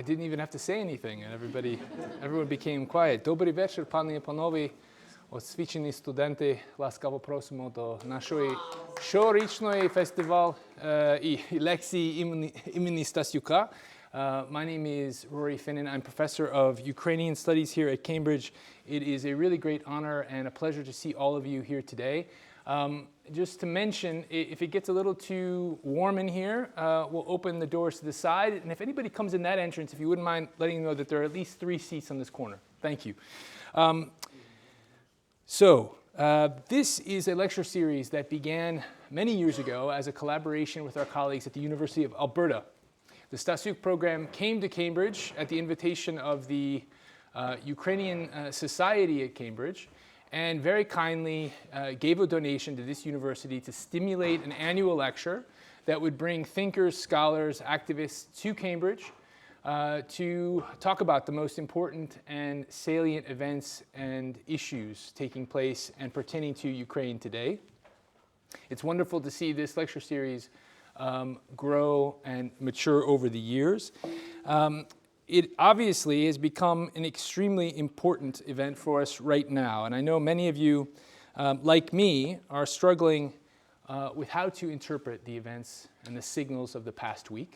I didn't even have to say anything, and everyone became quiet. Добрий вечір, пані і панове, освічені студенти. Ласкаво просимо до нашої щорічної фестиваль і лекції імені Stasiuka. My name is Rory Finnan. I'm professor of Ukrainian Studies here at Cambridge. It is a really great honor and a pleasure to see all of you here today. Just to mention, if it gets a little too warm in here, we'll open the doors to the side. And if anybody comes in that entrance, if you wouldn't mind letting them know that there are at least 3 seats on this corner. Thank you. This is a lecture series that began many years ago as a collaboration with our colleagues at the University of Alberta. The Stasiuk Programme came to Cambridge at the invitation of the Ukrainian Society at Cambridge, and very kindly gave a donation to this university to stimulate an annual lecture that would bring thinkers, scholars, activists to Cambridge to talk about the most important and salient events and issues taking place and pertaining to Ukraine today. It's wonderful to see this lecture series grow and mature over the years. It obviously has become an extremely important event for us right now. And I know many of you, like me, are struggling with how to interpret the events and the signals of the past week.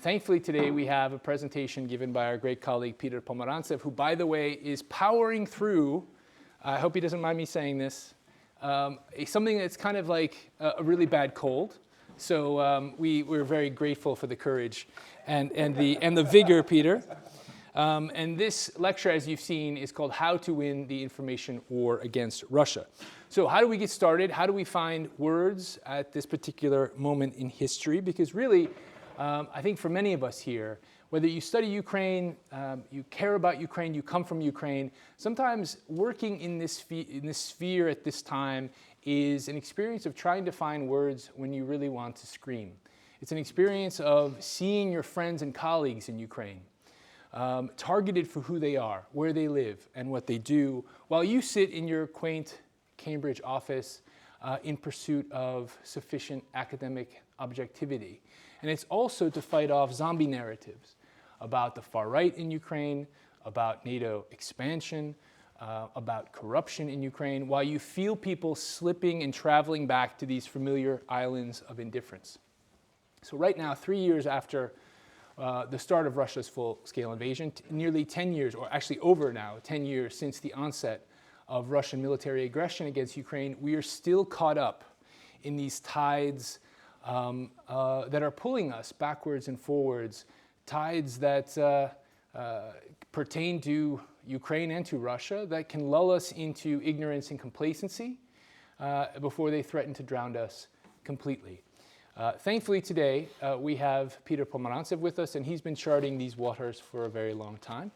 Thankfully, today we have a presentation given by our great colleague, Peter Pomerantsev, who, by the way, is powering through, I hope he doesn't mind me saying this, something that's kind of like a really bad cold. So we're very grateful for the courage and the vigor, Peter. And this lecture, as you've seen, is called How to Win the Information War Against Russia. So how do we get started? How do we find words at this particular moment in history? Because really, I think for many of us here, whether you study Ukraine, you care about Ukraine, you come from Ukraine, sometimes working in this sphere at this time is an experience of trying to find words when you really want to scream. It's an experience of seeing your friends and colleagues in Ukraine, targeted for who they are, where they live, and what they do, while you sit in your quaint Cambridge office in pursuit of sufficient academic objectivity. And it's also to fight off zombie narratives about the far right in Ukraine, about NATO expansion, about corruption in Ukraine, while you feel people slipping and traveling back to these familiar islands of indifference. So right now, 3 years after the start of Russia's full-scale invasion, nearly 10 years, or actually over now, 10 years since the onset of Russian military aggression against Ukraine, we are still caught up in these tides that are pulling us backwards and forwards, tides that pertain to Ukraine and to Russia, that can lull us into ignorance and complacency before they threaten to drown us completely. Thankfully today, we have Peter Pomerantsev with us, and he's been charting these waters for a very long time.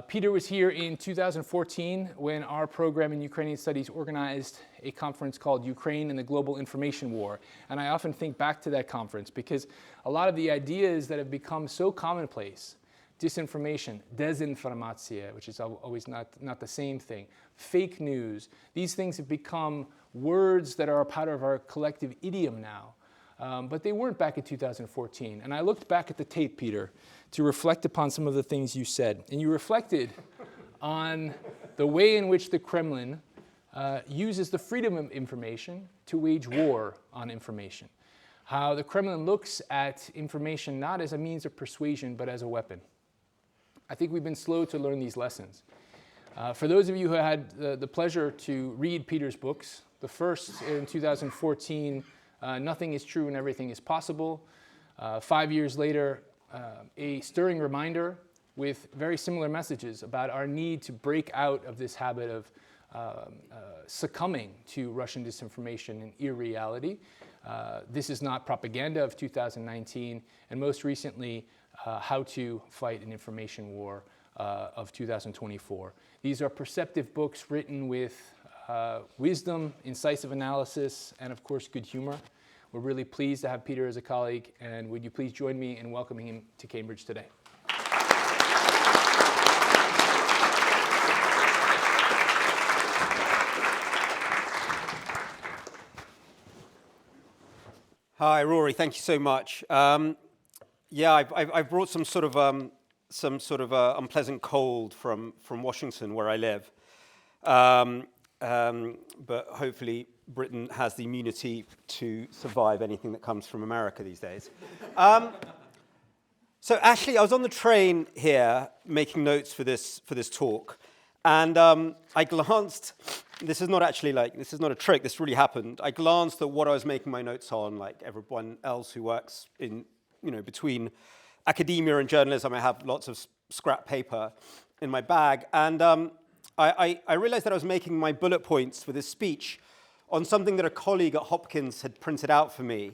Peter was here in 2014 when our program in Ukrainian Studies organized a conference called Ukraine and the Global Information War. And I often think back to that conference because a lot of the ideas that have become so commonplace, disinformation, desinformatia, which is always not the same thing, fake news, these things have become words that are a part of our collective idiom now. But they weren't back in 2014. And I looked back at the tape, Peter, to reflect upon some of the things you said. And you reflected on the way in which the Kremlin uses the freedom of information to wage war on information. How the Kremlin looks at information not as a means of persuasion, but as a weapon. I think we've been slow to learn these lessons. For those of you who had the pleasure to read Peter's books, the first in 2014, Nothing is True and Everything is Possible. 5 years later, a stirring reminder with very similar messages about our need to break out of this habit of succumbing to Russian disinformation and irreality. This Is Not Propaganda of 2019, and most recently, How to Fight an Information War of 2024. These are perceptive books written with wisdom, incisive analysis, and of course, good humor. We're really pleased to have Peter as a colleague, and would you please join me in welcoming him to Cambridge today? Hi, Rory. Thank you so much. Yeah, I've brought some sort of unpleasant cold from Washington, where I live. But hopefully Britain has the immunity to survive anything that comes from America these days. So actually, I was on the train here making notes for this talk, and I glanced. This is not a trick. This really happened. I glanced at what I was making my notes on, like everyone else who works in, between academia and journalism. I have lots of scrap paper in my bag, and I realized that I was making my bullet points for this speech on something that a colleague at Hopkins had printed out for me.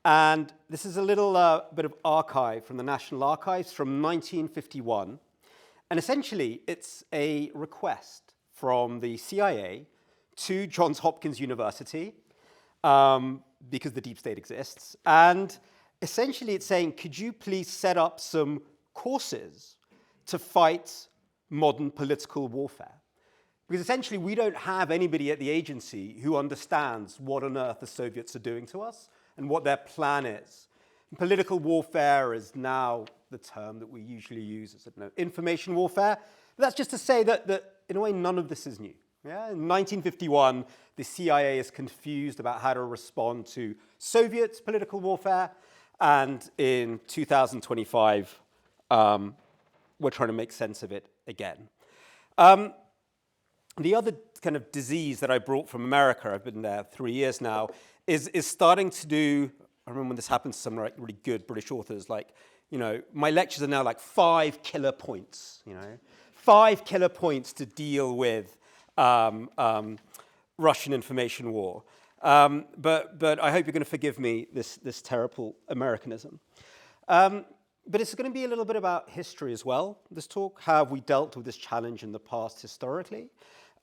And this is a little bit of archive from the National Archives from 1951. And essentially, it's a request from the CIA to Johns Hopkins University, because the deep state exists. And essentially, it's saying, could you please set up some courses to fight modern political warfare? Because essentially, we don't have anybody at the agency who understands what on earth the Soviets are doing to us and what their plan is. And political warfare is now the term that we usually use as information warfare. But that's just to say that in a way, none of this is new. Yeah? In 1951, the CIA is confused about how to respond to Soviet political warfare. And in 2025, we're trying to make sense of it again. The other kind of disease that I brought from America, I've been there 3 years now, is starting to do, I remember when this happened to some really good British authors, my lectures are now like 5 killer points, 5 killer points to deal with Russian information war. But I hope you're going to forgive me this terrible Americanism. But it's going to be a little bit about history as well, this talk. How have we dealt with this challenge in the past historically?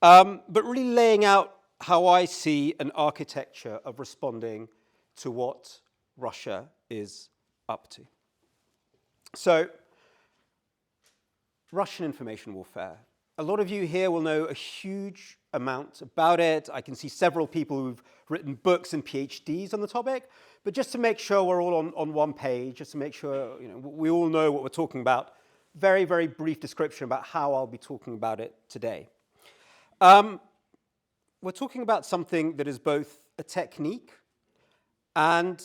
But really laying out how I see an architecture of responding to what Russia is up to. So, Russian information warfare. A lot of you here will know a huge amount about it. I can see several people who've written books and PhDs on the topic. But just to make sure we're all on one page, just to make sure we all know what we're talking about, very, very brief description about how I'll be talking about it today. We're talking about something that is both a technique and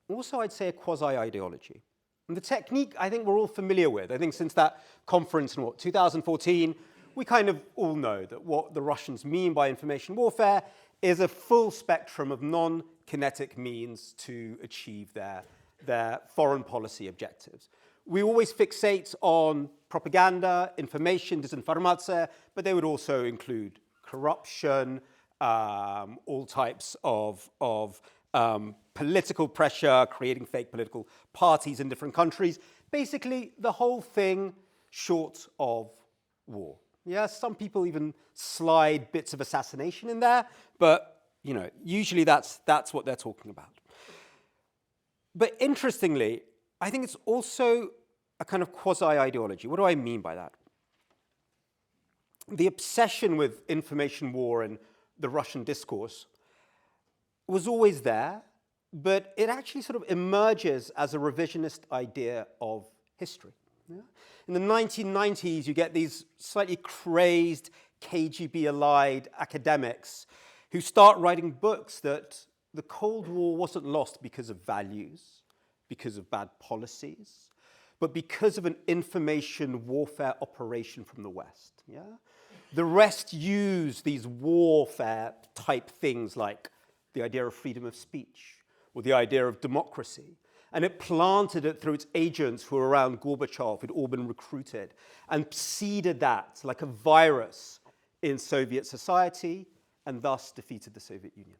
also, I'd say, a quasi-ideology. And the technique, I think we're all familiar with. I think since that conference in 2014, we kind of all know that what the Russians mean by information warfare is a full spectrum of non-kinetic means to achieve their foreign policy objectives. We always fixate on propaganda, information, disinformation, but they would also include corruption, all types of political pressure, creating fake political parties in different countries. Basically, the whole thing short of war. Yeah, some people even slide bits of assassination in there, but usually that's what they're talking about. But interestingly, I think it's also a kind of quasi-ideology. What do I mean by that? The obsession with information war and the Russian discourse was always there, but it actually sort of emerges as a revisionist idea of history. Yeah? In the 1990s, you get these slightly crazed KGB-allied academics who start writing books that the Cold War wasn't lost because of values, because of bad policies, but because of an information warfare operation from the West. Yeah? The West used these warfare type things like the idea of freedom of speech or the idea of democracy, and it planted it through its agents who were around Gorbachev, who'd all been recruited, and seeded that like a virus in Soviet society, and thus defeated the Soviet Union.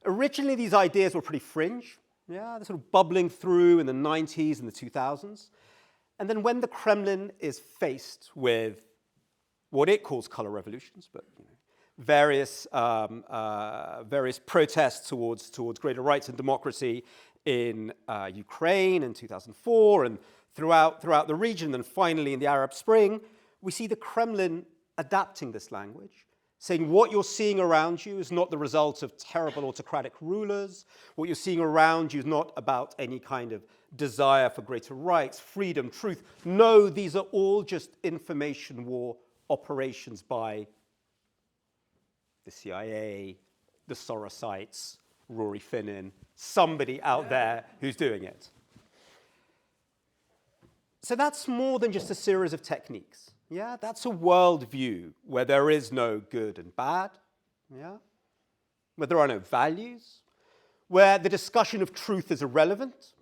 Originally, these ideas were pretty fringe. Yeah, they're sort of bubbling through in the 90s and the 2000s. And then when the Kremlin is faced with what it calls color revolutions, but various protests towards greater rights and democracy in Ukraine in 2004 and throughout the region, and finally in the Arab Spring, we see the Kremlin adapting this language, saying what you're seeing around you is not the result of terrible autocratic rulers. What you're seeing around you is not about any kind of desire for greater rights, freedom, truth. No, these are all just information war operations by the CIA, the Sorosites, Rory Finnin, somebody out there who's doing it. So that's more than just a series of techniques. Yeah, that's a worldview where there is no good and bad. Yeah, where there are no values, where the discussion of truth is irrelevant,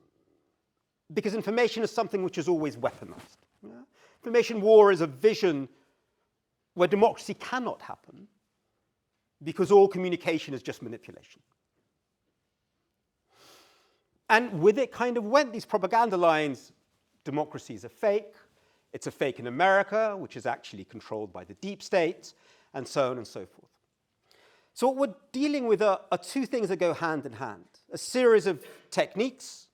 because information is something which is always weaponized. Yeah? Information war is a vision where democracy cannot happen, because all communication is just manipulation. And with it kind of went these propaganda lines: democracy is a fake, it's a fake in America, which is actually controlled by the deep state, and so on and so forth. So what we're dealing with are two things that go hand in hand. A series of techniques,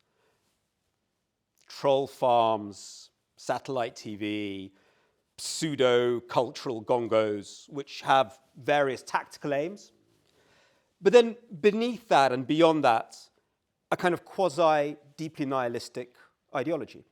troll farms, satellite TV, pseudo-cultural gongos, which have various tactical aims. But then beneath that and beyond that, a kind of quasi-deeply nihilistic ideology.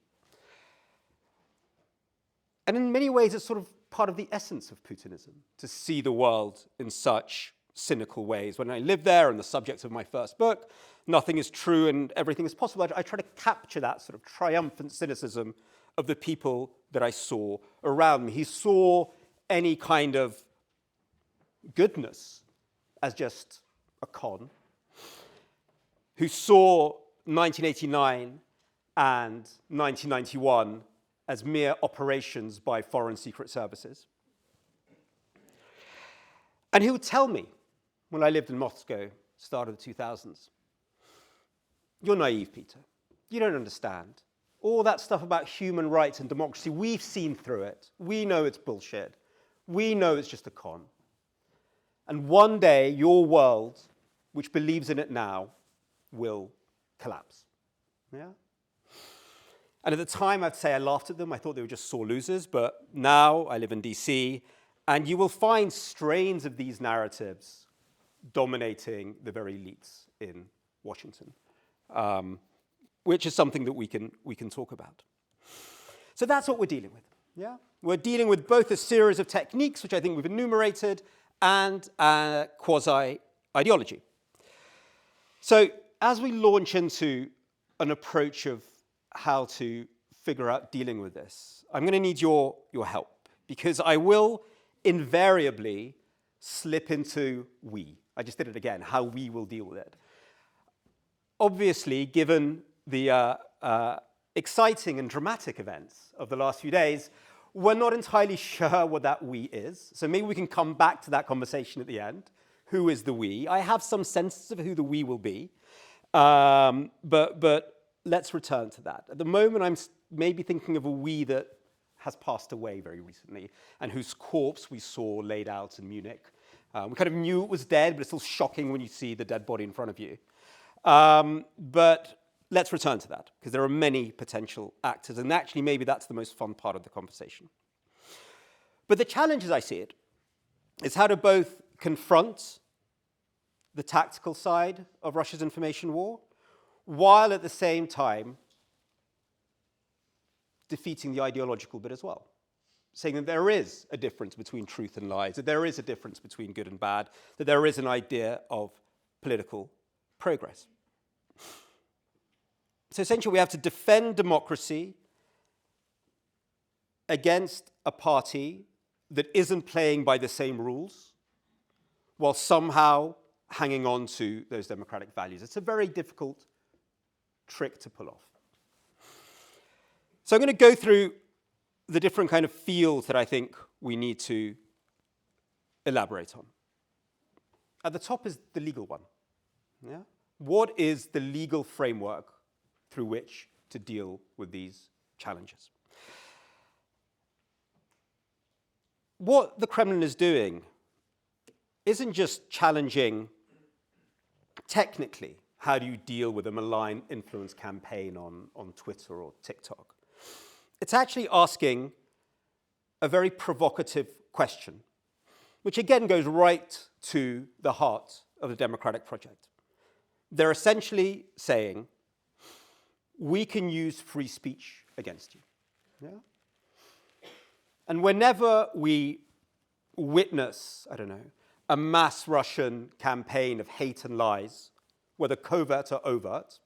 And in many ways, it's sort of part of the essence of Putinism, to see the world in such cynical ways. When I lived there, and the subject of my first book, nothing is true and everything is possible, I try to capture that sort of triumphant cynicism of the people that I saw around me. He saw any kind of goodness as just a con, who saw 1989 and 1991 as mere operations by foreign secret services. And he would tell me, when I lived in Moscow, start of the 2000s, "You're naive, Peter. You don't understand. All that stuff about human rights and democracy, we've seen through it. We know it's bullshit. We know it's just a con. And one day, your world, which believes in it now, will collapse." Yeah? And at the time, I'd say I laughed at them. I thought they were just sore losers. But now I live in DC, and you will find strains of these narratives dominating the very elites in Washington, which is something that we can talk about. So that's what we're dealing with. Yeah? We're dealing with both a series of techniques, which I think we've enumerated, and a quasi-ideology. So as we launch into an approach of how to figure out dealing with this, I'm going to need your help, because I will invariably slip into we. I just did it again, how we will deal with it. Obviously, given the exciting and dramatic events of the last few days, we're not entirely sure what that we is. So maybe we can come back to that conversation at the end. Who is the we? I have some sense of who the we will be, but let's return to that. At the moment, I'm maybe thinking of a we that has passed away very recently and whose corpse we saw laid out in Munich. We kind of knew it was dead, but it's still shocking when you see the dead body in front of you. But let's return to that, because there are many potential actors, and actually maybe that's the most fun part of the conversation. But the challenge, as I see it, is how to both confront the tactical side of Russia's information war, while at the same time defeating the ideological bit as well. Saying that there is a difference between truth and lies, that there is a difference between good and bad, that there is an idea of political progress. So essentially, we have to defend democracy against a party that isn't playing by the same rules, while somehow hanging on to those democratic values. It's a very difficult trick to pull off. So I'm going to go through the different kind of fields that I think we need to elaborate on. At the top is the legal one. Yeah? What is the legal framework through which to deal with these challenges? What the Kremlin is doing isn't just challenging technically how do you deal with a malign influence campaign on Twitter or TikTok. It's actually asking a very provocative question, which again goes right to the heart of the democratic project. They're essentially saying we can use free speech against you. Yeah? And whenever we witness, I don't know, a mass Russian campaign of hate and lies, whether covert or overt,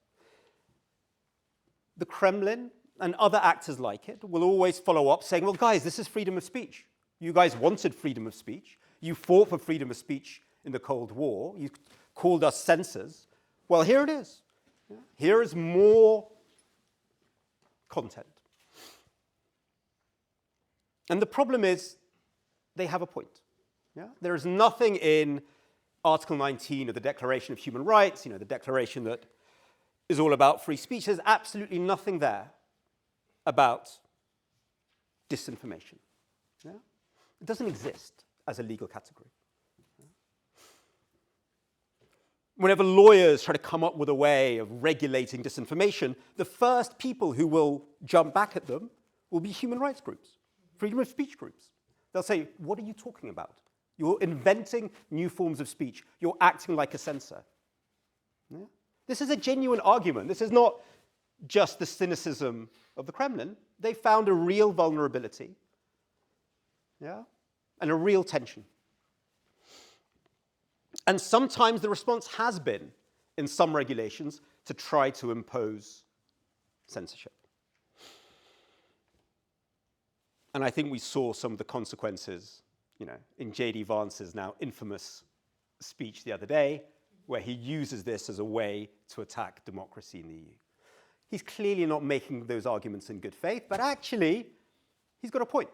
the Kremlin and other actors like it will always follow up saying, well, guys, this is freedom of speech. You guys wanted freedom of speech. You fought for freedom of speech in the Cold War. You called us censors. Well, here it is. Yeah? Here is more content. And the problem is, they have a point. Yeah? There is nothing in Article 19 of the Declaration of Human Rights, the declaration that is all about free speech. There's absolutely nothing there about disinformation. Yeah? It doesn't exist as a legal category. Yeah? Whenever lawyers try to come up with a way of regulating disinformation, the first people who will jump back at them will be human rights groups, freedom of speech groups. They'll say, what are you talking about? You're inventing new forms of speech. You're acting like a censor. Yeah? This is a genuine argument. This is not just the cynicism of the Kremlin. They found a real vulnerability, and a real tension. And sometimes the response has been, in some regulations, to try to impose censorship. And I think we saw some of the consequences, in J.D. Vance's now infamous speech the other day, where he uses this as a way to attack democracy in the EU. He's clearly not making those arguments in good faith, but actually, he's got a point.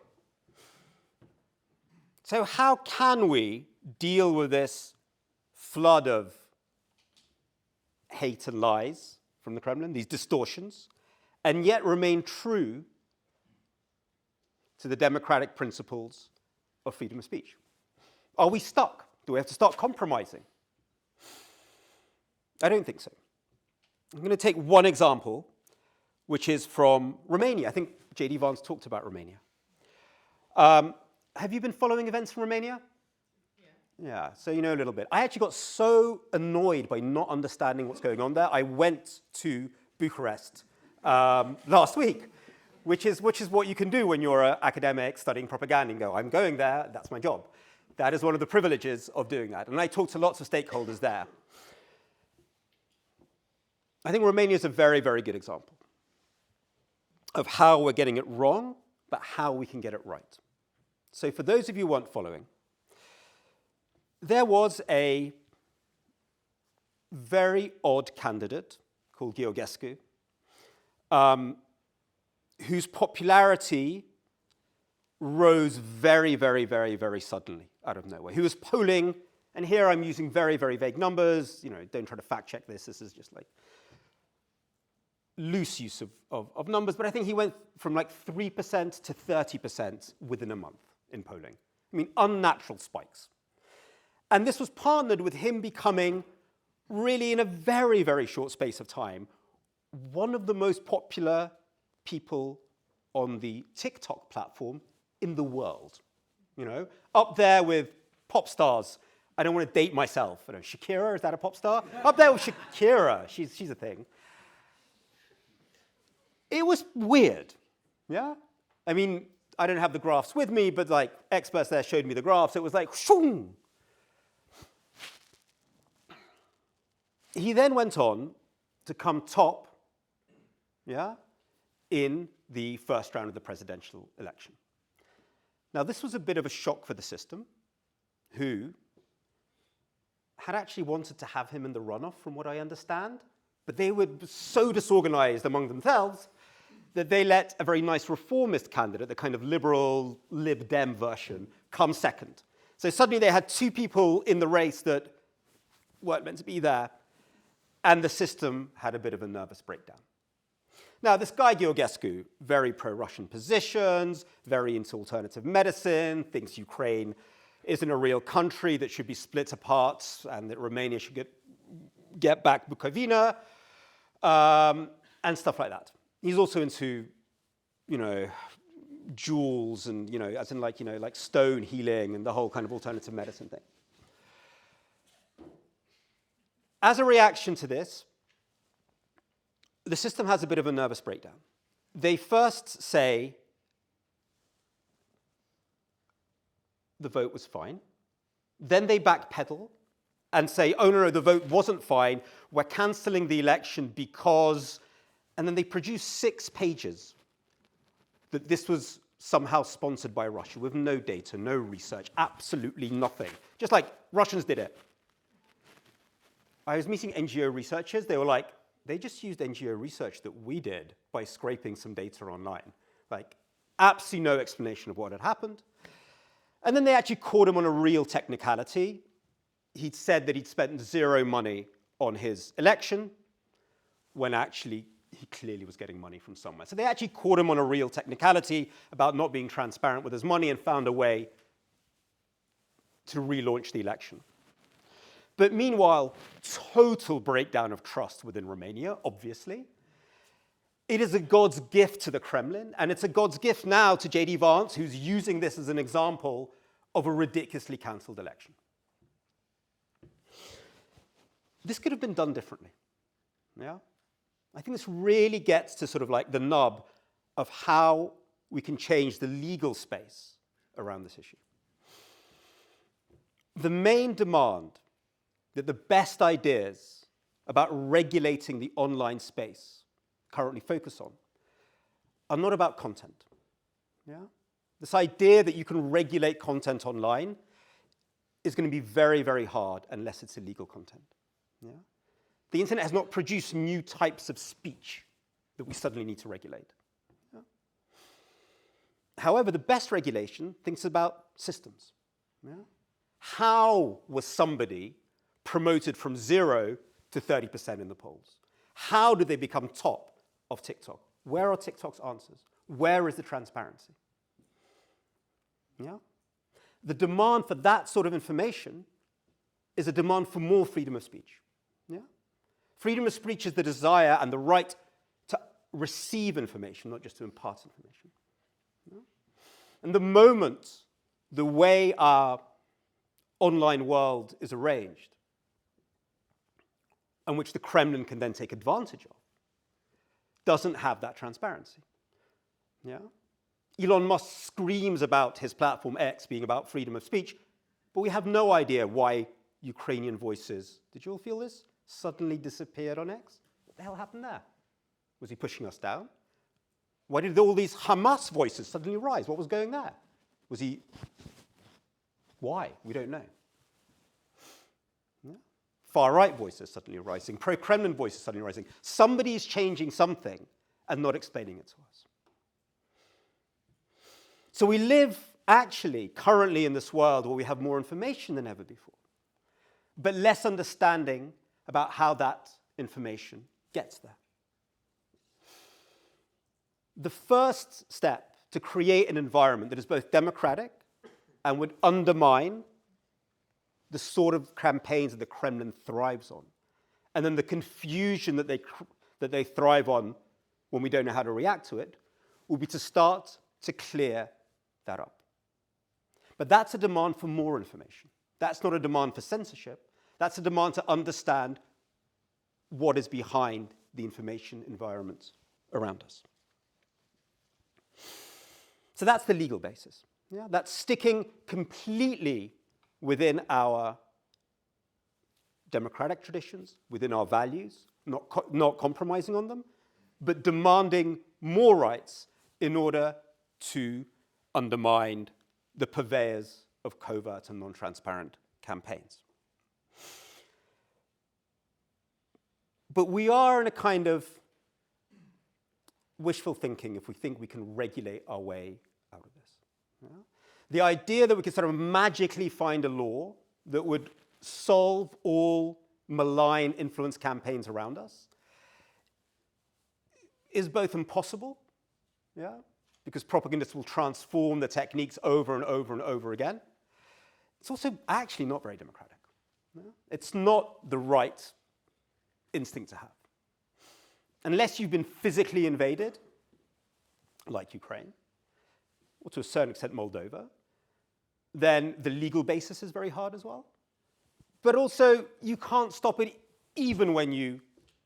So how can we deal with this flood of hate and lies from the Kremlin, these distortions, and yet remain true to the democratic principles of freedom of speech? Are we stuck? Do we have to start compromising? I don't think so. I'm going to take one example, which is from Romania. I think J.D. Vance talked about Romania. Have you been following events in Romania? Yeah, so you know a little bit. I actually got so annoyed by not understanding what's going on there, I went to Bucharest last week, which is what you can do when you're an academic studying propaganda and go, I'm going there, that's my job. That is one of the privileges of doing that. And I talked to lots of stakeholders there. I think Romania is a very, very good example of how we're getting it wrong, but how we can get it right. So for those of you who weren't following, there was a very odd candidate called Gheorghiu, whose popularity rose very, very, very, very suddenly out of nowhere. He was polling, and here I'm using very, very vague numbers. Don't try to fact check this. This is just like loose use of numbers, but I think he went from like 3% to 30% within a month in polling. I mean, unnatural spikes. And this was partnered with him becoming, really in a very, very short space of time, one of the most popular people on the TikTok platform in the world. Up there with pop stars. I don't want to date myself. Shakira, is that a pop star? Up there with Shakira. She's a thing. It was weird, yeah? I mean, I don't have the graphs with me, but like experts there showed me the graphs. It was like, shoom. He then went on to come top, in the first round of the presidential election. Now, this was a bit of a shock for the system, who had actually wanted to have him in the runoff, from what I understand, but they were so disorganized among themselves that they let a very nice reformist candidate, the kind of liberal Lib Dem version, come second. So suddenly they had two people in the race that weren't meant to be there, and the system had a bit of a nervous breakdown. Now, this guy, Gheorghiu, very pro-Russian positions, very into alternative medicine, thinks Ukraine isn't a real country that should be split apart and that Romania should get back Bukovina, and stuff like that. He's also into, jewels and, as in like stone healing and the whole kind of alternative medicine thing. As a reaction to this, the system has a bit of a nervous breakdown. They first say the vote was fine. Then they backpedal and say, oh, no, the vote wasn't fine. We're cancelling the election because... And then they produce 6 pages that this was somehow sponsored by Russia with no data, no research, absolutely nothing. Just like Russians did it. I was meeting NGO researchers. They were like, they just used NGO research that we did by scraping some data online. Like, absolutely no explanation of what had happened. And then they actually caught him on a real technicality. He'd said that he'd spent 0 money on his election, when actually he clearly was getting money from somewhere. So they actually caught him on a real technicality about not being transparent with his money and found a way to relaunch the election. But meanwhile, total breakdown of trust within Romania, obviously. It is a God's gift to the Kremlin, and it's a God's gift now to J.D. Vance, who's using this as an example of a ridiculously cancelled election. This could have been done differently. Yeah? I think this really gets to sort of like the nub of how we can change the legal space around this issue. The main demand that the best ideas about regulating the online space currently focus on are not about content. Yeah? This idea that you can regulate content online is going to be very, very hard unless it's illegal content. Yeah? The internet has not produced new types of speech that we suddenly need to regulate. Yeah? However, the best regulation thinks about systems. Yeah? How was somebody promoted from 0 to 30% in the polls? How did they become top of TikTok? Where are TikTok's answers? Where is the transparency? Yeah? The demand for that sort of information is a demand for more freedom of speech. Yeah? Freedom of speech is the desire and the right to receive information, not just to impart information. Yeah? And the moment the way our online world is arranged, and which the Kremlin can then take advantage of, doesn't have that transparency. Yeah? Elon Musk screams about his platform X being about freedom of speech, but we have no idea why Ukrainian voices, did you all feel this? Suddenly disappeared on X? What the hell happened there? Was he pushing us down? Why did all these Hamas voices suddenly rise? What was going there? Was he... Why? We don't know. Yeah? Far-right voices suddenly rising, pro-Kremlin voices suddenly rising. Somebody is changing something and not explaining it to us. So we live, actually, currently in this world where we have more information than ever before, but less understanding about how that information gets there. The first step to create an environment that is both democratic and would undermine the sort of campaigns that the Kremlin thrives on, and then the confusion that they thrive on when we don't know how to react to it, will be to start to clear that up. But that's a demand for more information. That's not a demand for censorship. That's a demand to understand what is behind the information environment around us. So that's the legal basis. Yeah? That's sticking completely within our democratic traditions, within our values, not compromising on them, but demanding more rights in order to undermine the purveyors of covert and non-transparent campaigns. But we are in a kind of wishful thinking if we think we can regulate our way out of this. Yeah? The idea that we could sort of magically find a law that would solve all malign influence campaigns around us is both impossible, yeah, because propagandists will transform the techniques over and over and over again. It's also actually not very democratic. Yeah? It's not the right instinct to have. Unless you've been physically invaded, like Ukraine, or to a certain extent Moldova, then the legal basis is very hard as well. But also, you can't stop it even when you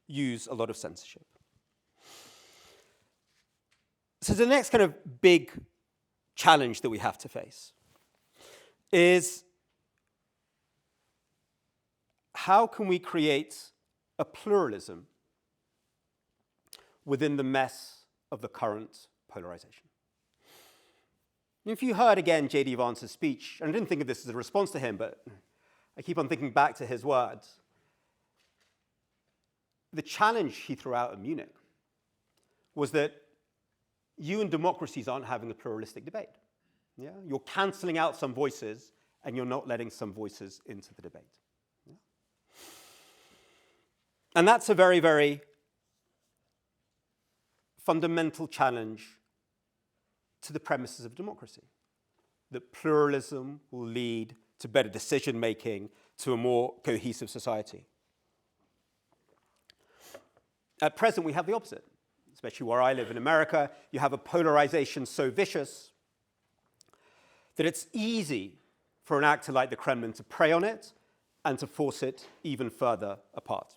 use a lot of censorship. So the next kind of big challenge that we have to face is how can we create a pluralism within the mess of the current polarization? If you heard again J.D. Vance's speech, and I didn't think of this as a response to him, but I keep on thinking back to his words, the challenge he threw out in Munich was that you and democracies aren't having a pluralistic debate. Yeah? You're cancelling out some voices, and you're not letting some voices into the debate. Yeah? And that's a very, very fundamental challenge to the premises of democracy, that pluralism will lead to better decision-making, to a more cohesive society. At present, we have the opposite. Especially where I live in America, you have a polarization so vicious that it's easy for an actor like the Kremlin to prey on it and to force it even further apart.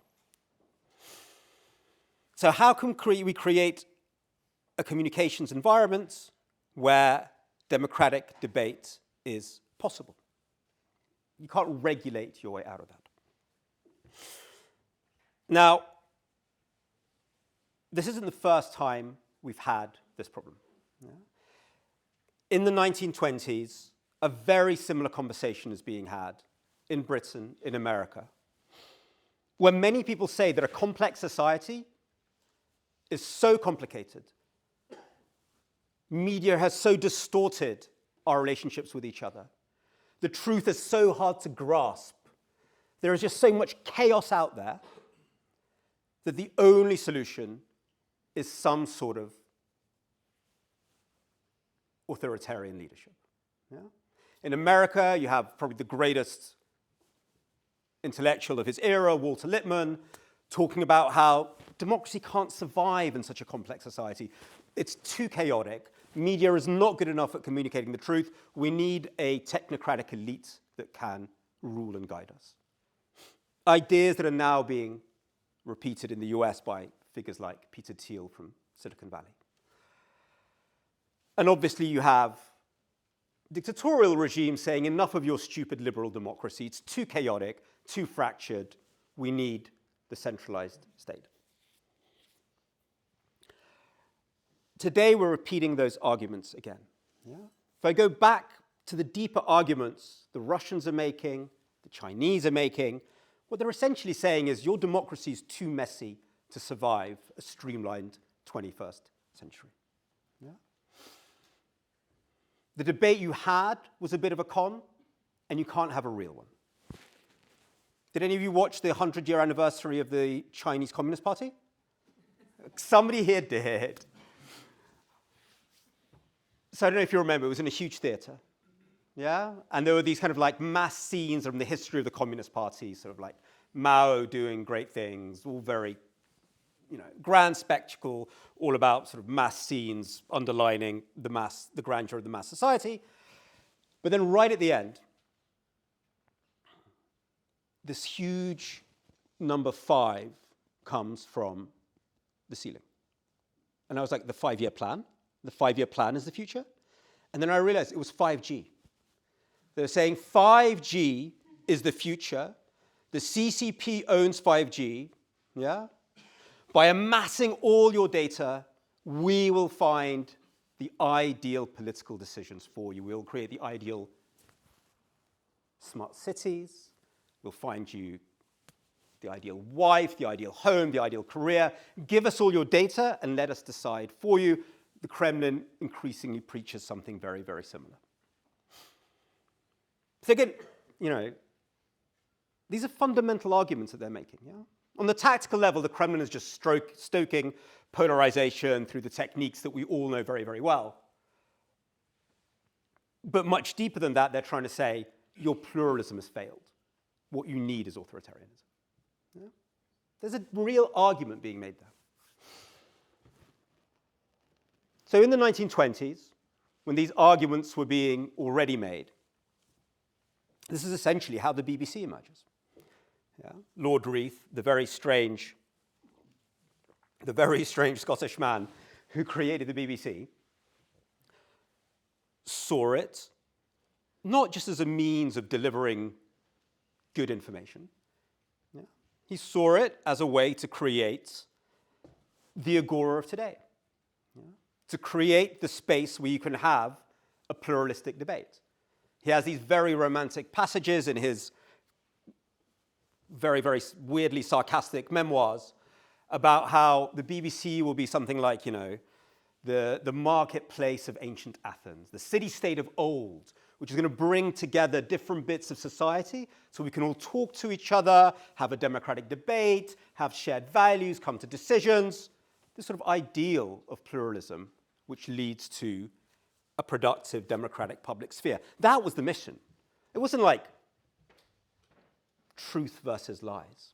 So how can we create a communications environment where democratic debate is possible? You can't regulate your way out of that. Now, this isn't the first time we've had this problem. Yeah? In the 1920s, a very similar conversation is being had in Britain, in America, where many people say that a complex society is so complicated, media has so distorted our relationships with each other, the truth is so hard to grasp, there is just so much chaos out there, that the only solution is some sort of authoritarian leadership. Yeah? In America, you have probably the greatest intellectual of his era, Walter Lippmann, talking about how democracy can't survive in such a complex society. It's too chaotic. Media is not good enough at communicating the truth. We need a technocratic elite that can rule and guide us. Ideas that are now being repeated in the US by figures like Peter Thiel from Silicon Valley. And obviously you have dictatorial regimes saying enough of your stupid liberal democracy. It's too chaotic, too fractured. We need the centralized state. Today we're repeating those arguments again. Yeah? If I go back to the deeper arguments the Russians are making, the Chinese are making, what they're essentially saying is your democracy is too messy to survive a streamlined 21st century. Yeah? The debate you had was a bit of a con, and you can't have a real one. Did any of you watch the 100-year anniversary of the Chinese Communist Party? Somebody here did. So I don't know if you remember, it was in a huge theater. Yeah? And there were these kind of like mass scenes from the history of the Communist Party, sort of like Mao doing great things, all very, grand spectacle, all about sort of mass scenes underlining the grandeur of the mass society. But then right at the end, this huge number 5 comes from the ceiling. And I was like, the 5-year plan? The 5-year plan is the future? And then I realized it was 5G. They were saying 5G is the future. The CCP owns 5G. Yeah? By amassing all your data, we will find the ideal political decisions for you. We'll create the ideal smart cities. We'll find you the ideal wife, the ideal home, the ideal career. Give us all your data and let us decide for you. The Kremlin increasingly preaches something very, very similar. So again, these are fundamental arguments that they're making. Yeah? On the tactical level, the Kremlin is just stoking polarization through the techniques that we all know very, very well. But much deeper than that, they're trying to say, your pluralism has failed. What you need is authoritarianism. Yeah? There's a real argument being made there. So in the 1920s, when these arguments were being already made, this is essentially how the BBC emerges. Yeah? Lord Reith, the very strange Scottish man who created the BBC, saw it not just as a means of delivering good information. Yeah. He saw it as a way to create the Agora of today, to create the space where you can have a pluralistic debate. He has these very romantic passages in his very, very weirdly sarcastic memoirs about how the BBC will be something like, the marketplace of ancient Athens, the city-state of old, which is going to bring together different bits of society so we can all talk to each other, have a democratic debate, have shared values, come to decisions. This sort of ideal of pluralism, which leads to a productive democratic public sphere. That was the mission. It wasn't like truth versus lies.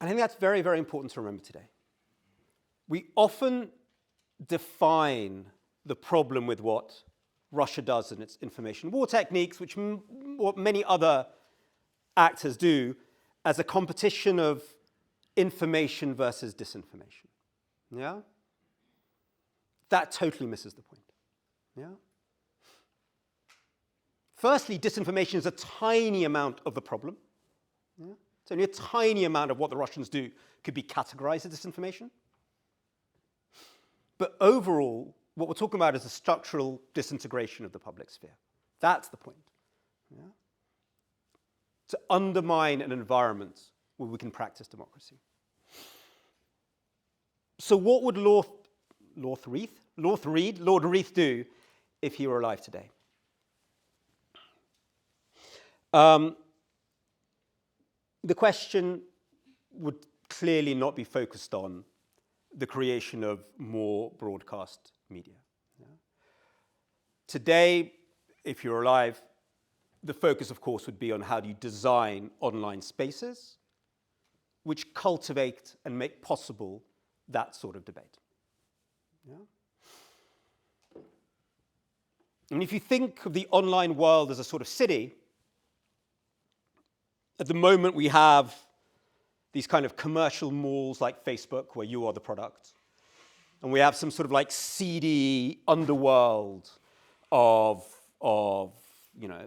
And I think that's very, very important to remember today. We often define the problem with what Russia does in its information war techniques, which what many other actors do, as a competition of information versus disinformation. Yeah? That totally misses the point. Yeah? Firstly, disinformation is a tiny amount of the problem. Yeah? It's only a tiny amount of what the Russians do could be categorized as disinformation. But overall, what we're talking about is a structural disintegration of the public sphere. That's the point. Yeah? To undermine an environment where we can practice democracy. So what would Lord Reid do if he were alive today? The question would clearly not be focused on the creation of more broadcast media. Yeah? Today, if you're alive, the focus, of course, would be on how do you design online spaces which cultivate and make possible that sort of debate. Yeah? And if you think of the online world as a sort of city, at the moment we have these kind of commercial malls like Facebook where you are the product. And we have some sort of like seedy underworld of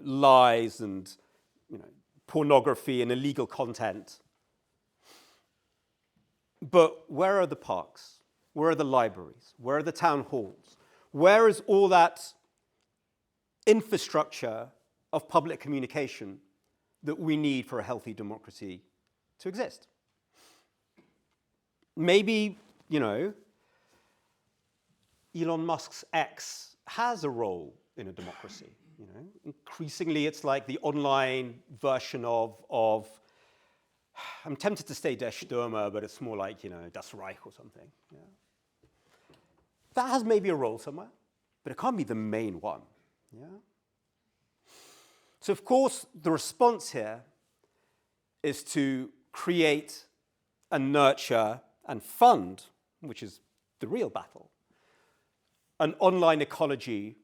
lies and pornography and illegal content. But where are the parks? Where are the libraries? Where are the town halls? Where is all that infrastructure of public communication that we need for a healthy democracy to exist? Maybe, Elon Musk's X has a role in a democracy. Increasingly, it's like the online version of I'm tempted to say Der Stürmer, but it's more like, Das Reich or something. Yeah. That has maybe a role somewhere, but it can't be the main one. Yeah. So, of course, the response here is to create and nurture and fund, which is the real battle, an online ecology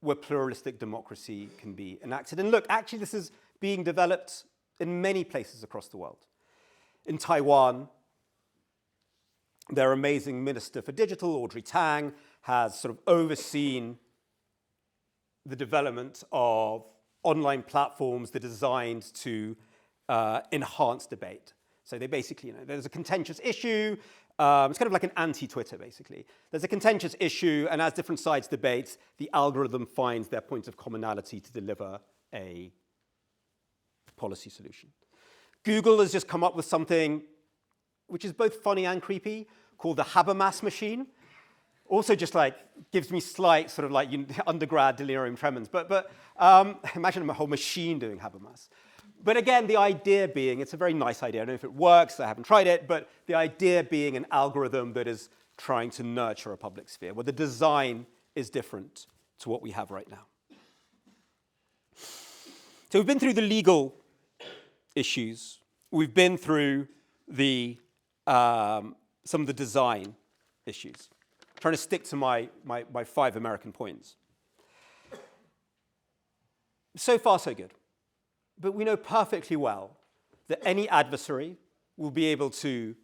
where pluralistic democracy can be enacted. And look, actually, this is being developed in many places across the world. In Taiwan, their amazing Minister for Digital, Audrey Tang, has sort of overseen the development of online platforms that are designed to enhance debate. So they basically, there's a contentious issue. It's kind of like an anti-Twitter, basically. There's a contentious issue, and as different sides debate, the algorithm finds their points of commonality to deliver a policy solution. Google has just come up with something which is both funny and creepy, called the Habermas machine. Also just like gives me slight sort of like undergrad delirium tremens. But imagine a whole machine doing Habermas. But again, the idea being, it's a very nice idea. I don't know if it works, I haven't tried it, but the idea being an algorithm that is trying to nurture a public sphere, where the design is different to what we have right now. So we've been through the legal issues. We've been through some of the design issues. I'm trying to stick to my 5 American points. So far, so good. But we know perfectly well that any adversary will be able to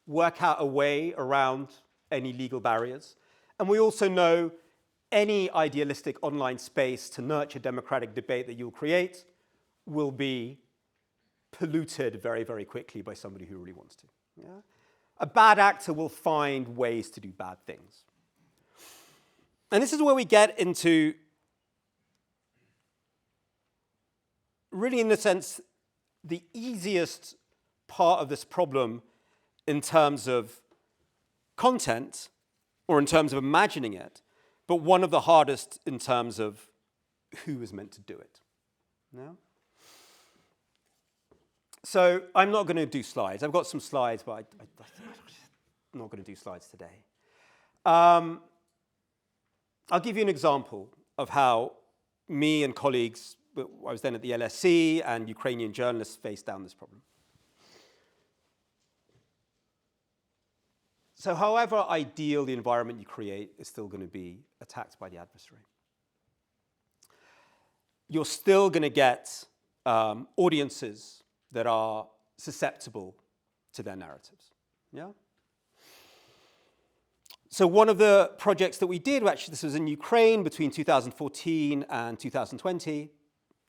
work out a way around any legal barriers. And we also know any idealistic online space to nurture democratic debate that you'll create will be polluted very, very quickly by somebody who really wants to. Yeah? A bad actor will find ways to do bad things. And this is where we get into, really in a sense, the easiest part of this problem in terms of content or in terms of imagining it, but one of the hardest in terms of who is meant to do it. Yeah? So I'm not going to do slides. I've got some slides, but I'm not going to do slides today. I'll give you an example of how me and colleagues, I was then at the LSE, and Ukrainian journalists faced down this problem. So however ideal the environment you create is still going to be attacked by the adversary. You're still going to get audiences that are susceptible to their narratives. Yeah? So one of the projects that we did, actually this was in Ukraine between 2014 and 2020,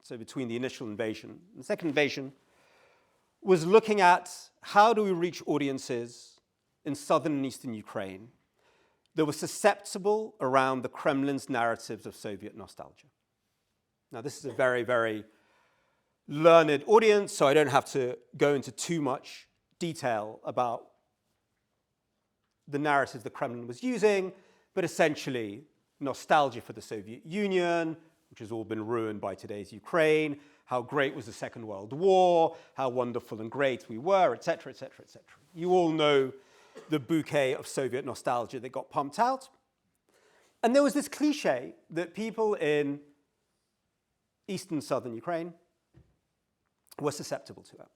so between the initial invasion and the second invasion, was looking at how do we reach audiences in southern and eastern Ukraine that were susceptible around the Kremlin's narratives of Soviet nostalgia. Now this is a very, very learned audience, so I don't have to go into too much detail about the narrative the Kremlin was using, but essentially nostalgia for the Soviet Union, which has all been ruined by today's Ukraine, how great was the Second World War, how wonderful and great we were, etc., etc., etc. You all know the bouquet of Soviet nostalgia that got pumped out. And there was this cliche that people in eastern and southern Ukraine were susceptible to it.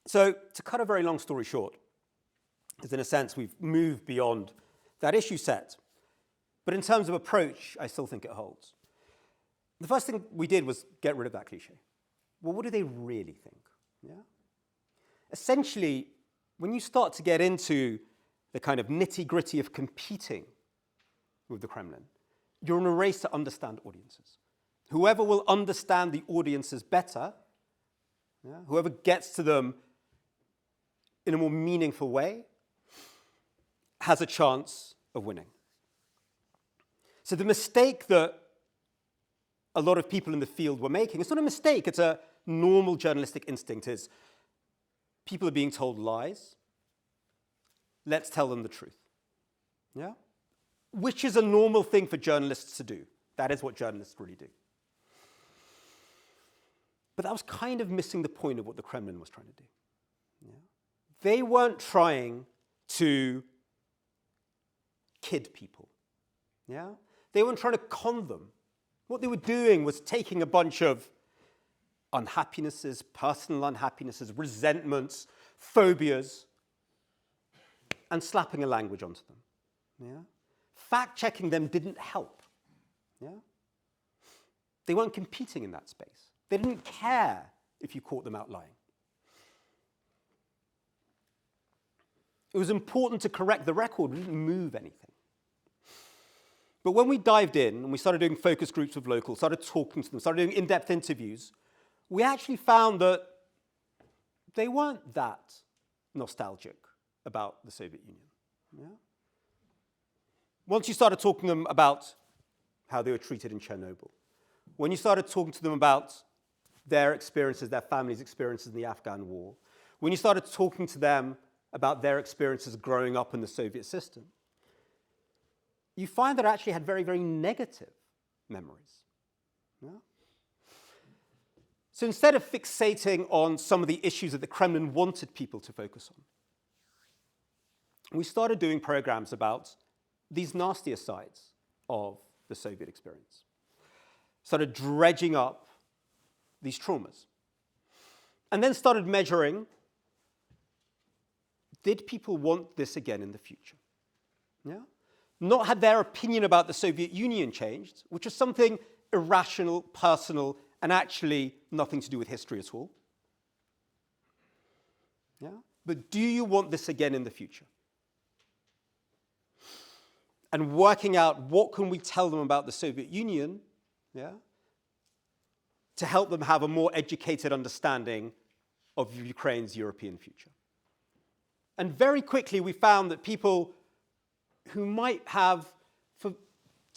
So to cut a very long story short, because in a sense we've moved beyond that issue set, but in terms of approach, I still think it holds. The first thing we did was get rid of that cliche. Well, what do they really think? Yeah? Essentially, when you start to get into the kind of nitty-gritty of competing with the Kremlin, you're in a race to understand audiences. Whoever will understand the audiences better, yeah, whoever gets to them in a more meaningful way, has a chance of winning. So the mistake that a lot of people in the field were making, it's not a mistake, it's a normal journalistic instinct, is people are being told lies, let's tell them the truth. Yeah? Which is a normal thing for journalists to do. That is what journalists really do. But that was kind of missing the point of what the Kremlin was trying to do. Yeah? They weren't trying to kid people. Yeah? They weren't trying to con them. What they were doing was taking a bunch of unhappinesses, personal unhappinesses, resentments, phobias, and slapping a language onto them. Yeah? Fact-checking them didn't help. Yeah? They weren't competing in that space. They didn't care if you caught them out lying. It was important to correct the record. We didn't move anything. But when we dived in and we started doing focus groups with locals, started talking to them, started doing in-depth interviews, we actually found that they weren't that nostalgic about the Soviet Union. Yeah? Once you started talking to them about how they were treated in Chernobyl, when you started talking to them about their experiences, their families' experiences in the Afghan war, when you started talking to them about their experiences growing up in the Soviet system, you find that it actually had very, very negative memories. Yeah? So instead of fixating on some of the issues that the Kremlin wanted people to focus on, we started doing programs about these nastier sides of the Soviet experience. Started dredging up these traumas. And then started measuring, did people want this again in the future? Yeah? Not had their opinion about the Soviet Union changed, which is something irrational, personal, and actually nothing to do with history at all. Yeah? but do you want this again in the future? And working out what can we tell them about the Soviet Union, yeah, to help them have a more educated understanding of Ukraine's European future. And very quickly we found that people who might have, for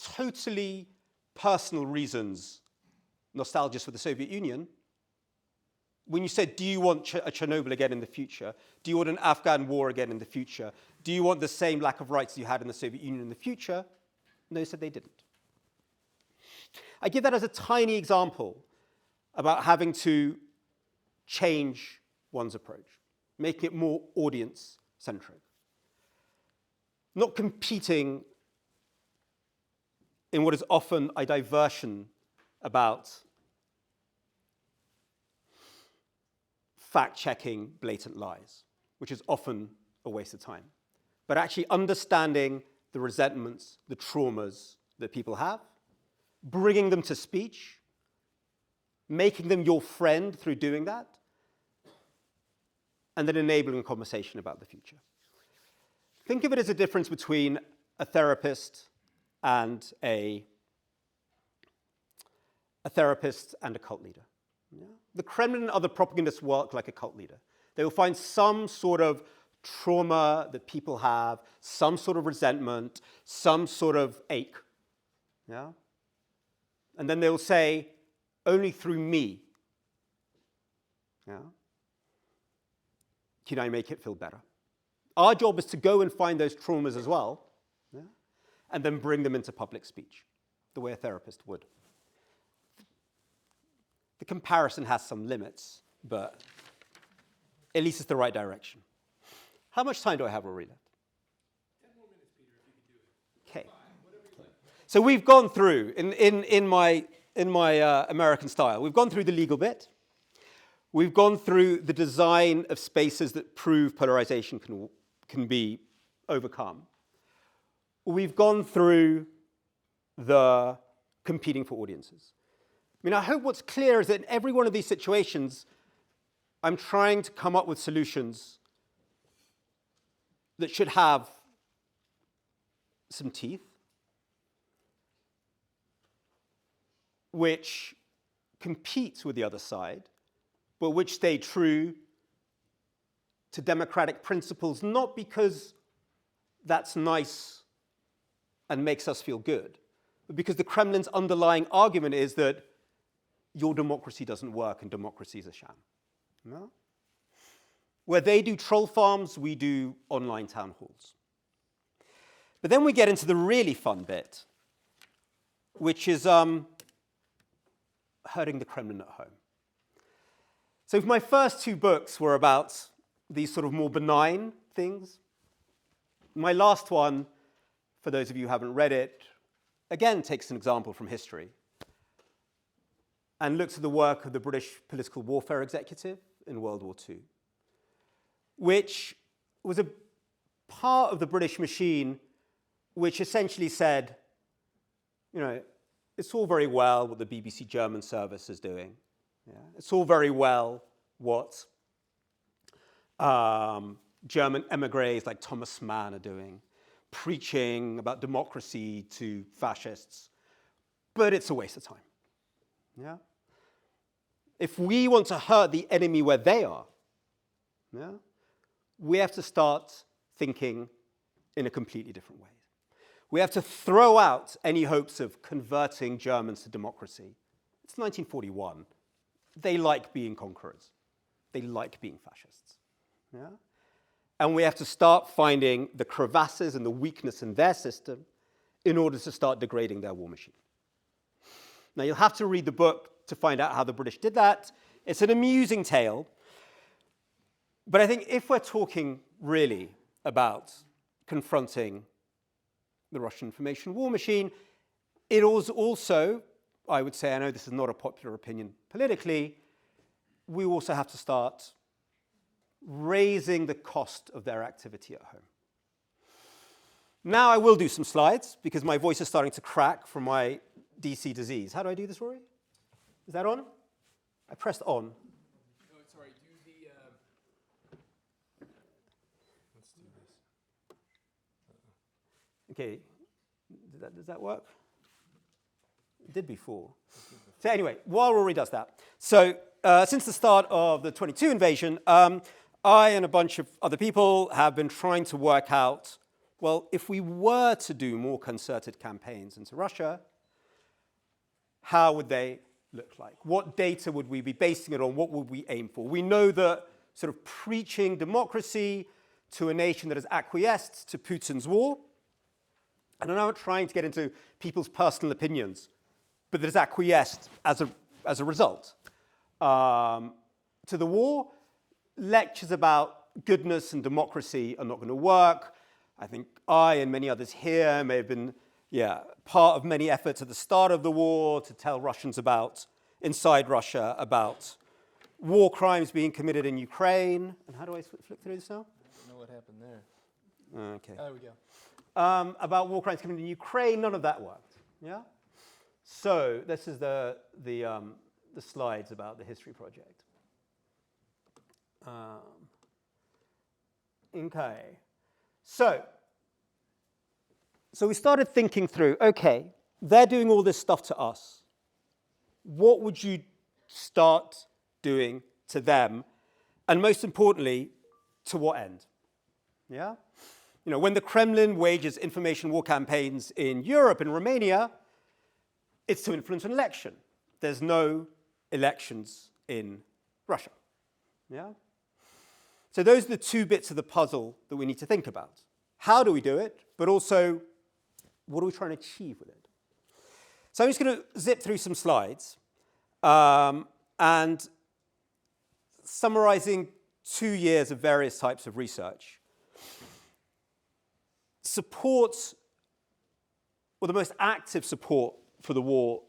totally personal reasons, nostalgia for the Soviet Union, when you said, do you want a Chernobyl again in the future? Do you want an Afghan war again in the future? Do you want the same lack of rights you had in the Soviet Union in the future? No, they said they didn't. I give that as a tiny example about having to change one's approach, making it more audience-centric. Not competing in what is often a diversion about fact-checking blatant lies, which is often a waste of time. But actually understanding the resentments, the traumas that people have, bringing them to speech, making them your friend through doing that, and then enabling a conversation about the future. Think of it as a difference between a therapist and a cult leader. Yeah? The Kremlin and other propagandists work like a cult leader. They will find some sort of trauma that people have, some sort of resentment, some sort of ache. Yeah? And then they will say, only through me, yeah, can I make it feel better. Our job is to go and find those traumas as well, yeah, and then bring them into public speech, the way a therapist would. The comparison has some limits, but at least it's the right direction. How much time do I have already left? 10 more minutes, Peter, if you could do it. Okay. Whatever you like. So we've gone through, in my American style, we've gone through the legal bit. We've gone through the design of spaces that prove polarization can be overcome. We've gone through the competing for audiences. I mean, I hope what's clear is that in every one of these situations, I'm trying to come up with solutions that should have some teeth, which compete with the other side, but which stay true to democratic principles, not because that's nice and makes us feel good, but because the Kremlin's underlying argument is that your democracy doesn't work and democracy is a sham. No? Where they do troll farms, we do online town halls. But then we get into the really fun bit, which is hurting the Kremlin at home. So my first two books were about these sort of more benign things. My last one, for those of you who haven't read it, again takes an example from history and looks at the work of the British political warfare executive in World War II, which was a part of the British machine which essentially said, you know, it's all very well what the BBC German service is doing. Yeah? It's all very well what German emigres like Thomas Mann are doing, preaching about democracy to fascists, but it's a waste of time. Yeah? If we want to hurt the enemy where they are, yeah, we have to start thinking in a completely different way. We have to throw out any hopes of converting Germans to democracy. It's 1941. They like being conquerors. They like being fascists. Yeah? And we have to start finding the crevasses and the weakness in their system in order to start degrading their war machine. Now, you'll have to read the book to find out how the British did that. It's an amusing tale. But I think if we're talking really about confronting the Russian information war machine, it was also, I would say, I know this is not a popular opinion politically, we also have to start raising the cost of their activity at home. Now I will do some slides because my voice is starting to crack from my DC disease. How do I do this, Rory? Is that on? I pressed on. No, it's all right. Do the... Okay, does that work? It did before. So anyway, while Rory does that, so since the start of the 22 invasion, I and a bunch of other people have been trying to work out, well, if we were to do more concerted campaigns into Russia, how would they look like? What data would we be basing it on? What would we aim for? We know that sort of preaching democracy to a nation that has acquiesced to Putin's war, and I'm not trying to get into people's personal opinions, but that has acquiesced as a result to the war, lectures about goodness and democracy are not going to work. I think I and many others here may have been part of many efforts at the start of the war to tell Russians about, inside Russia, about war crimes being committed in Ukraine. And how do I flick through this now? I don't know what happened there. Okay. There we go. About war crimes committed in Ukraine, none of that worked. Yeah. So this is the slides about the history project. Okay. So we started thinking through, okay, they're doing all this stuff to us. What would you start doing to them? And most importantly, to what end? Yeah? You know, when the Kremlin wages information war campaigns in Europe and Romania, it's to influence an election. There's no elections in Russia. Yeah? So those are the two bits of the puzzle that we need to think about. How do we do it? But also, what are we trying to achieve with it? So I'm just going to zip through some slides and summarizing 2 years of various types of research. Supports, or the most active support for the war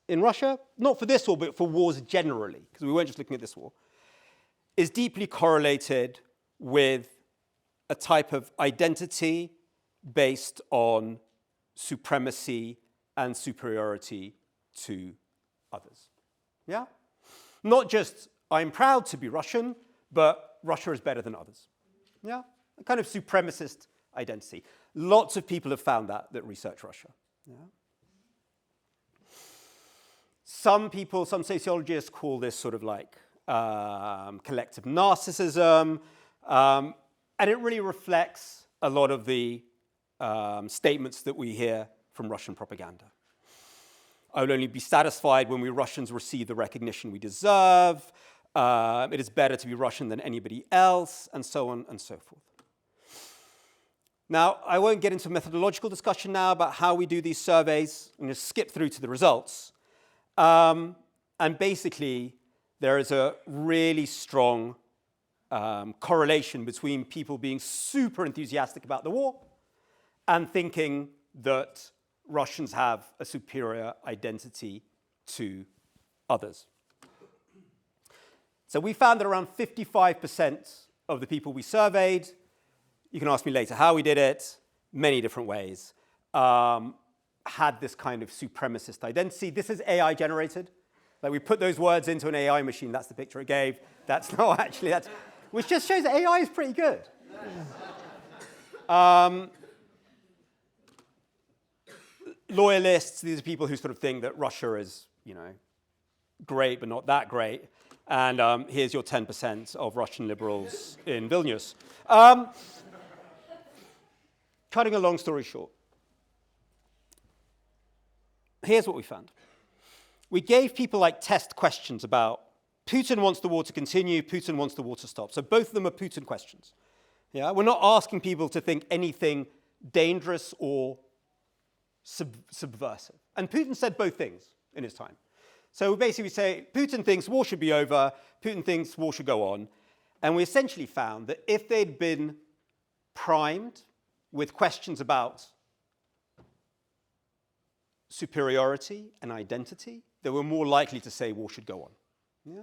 in Russia, not for this war, but for wars generally, because we weren't just looking at this war, is deeply correlated with a type of identity based on supremacy and superiority to others. Yeah? Not just, I'm proud to be Russian, but Russia is better than others. Yeah? A kind of supremacist identity. Lots of people have found that research Russia. Yeah? Some people, some sociologists call this sort of like collective narcissism, and it really reflects a lot of the statements that we hear from Russian propaganda. I will only be satisfied when we Russians receive the recognition we deserve. It is better to be Russian than anybody else, and so on and so forth. Now, I won't get into a methodological discussion now about how we do these surveys. I'm going to skip through to the results. And basically, there is a really strong correlation between people being super enthusiastic about the war and thinking that Russians have a superior identity to others. So we found that around 55% of the people we surveyed, you can ask me later how we did it, many different ways, had this kind of supremacist identity. This is AI generated. Like we put those words into an AI machine, that's the picture it gave. That's not actually, that's, which just shows that AI is pretty good. Loyalists, these are people who sort of think that Russia is, you know, great but not that great. And here's your 10% of Russian liberals in Vilnius. Cutting a long story short, here's what we found. We gave people like test questions about Putin wants the war to continue, Putin wants the war to stop. So both of them are Putin questions. Yeah? We're not asking people to think anything dangerous or subversive. And Putin said both things in his time. So basically we say Putin thinks war should be over, Putin thinks war should go on. And we essentially found that if they'd been primed with questions about superiority and identity, they were more likely to say war should go on. Yeah?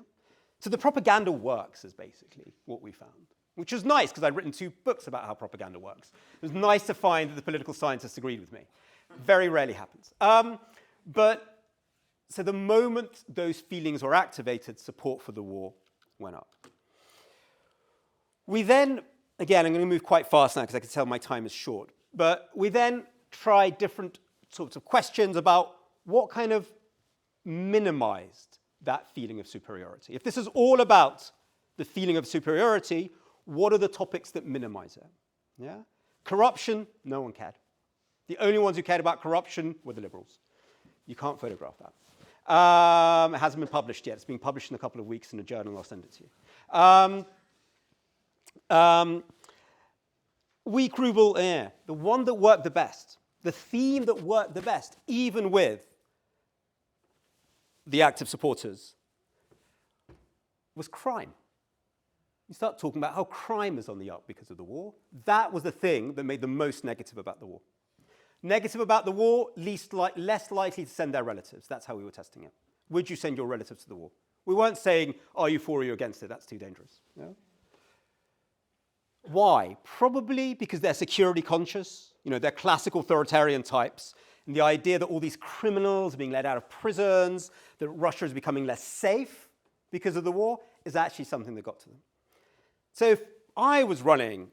So the propaganda works is basically what we found, which was nice because I'd written 2 books about how propaganda works. It was nice to find that the political scientists agreed with me. Very rarely happens. So the moment those feelings were activated, support for the war went up. We then, again, I'm going to move quite fast now because I can tell my time is short. But we then tried different sorts of questions about what kind of minimized that feeling of superiority. If this is all about the feeling of superiority, what are the topics that minimize it? Yeah? Corruption, no one cared. The only ones who cared about corruption were the liberals. You can't photograph that. It hasn't been published yet. It's being published in a couple of weeks in a journal. I'll send it to you. Weak ruble, the one that worked the best, the theme that worked the best, even with the active supporters, was crime. You start talking about how crime is on the up because of the war. That was the thing that made the most negative about the war. Negative about the war, less likely to send their relatives. That's how we were testing it. Would you send your relatives to the war? We weren't saying, are you for or you against it? That's too dangerous. Yeah? Why? Probably because they're security conscious. They're classic authoritarian types. And the idea that all these criminals are being let out of prisons, that Russia is becoming less safe because of the war, is actually something that got to them. So if I was running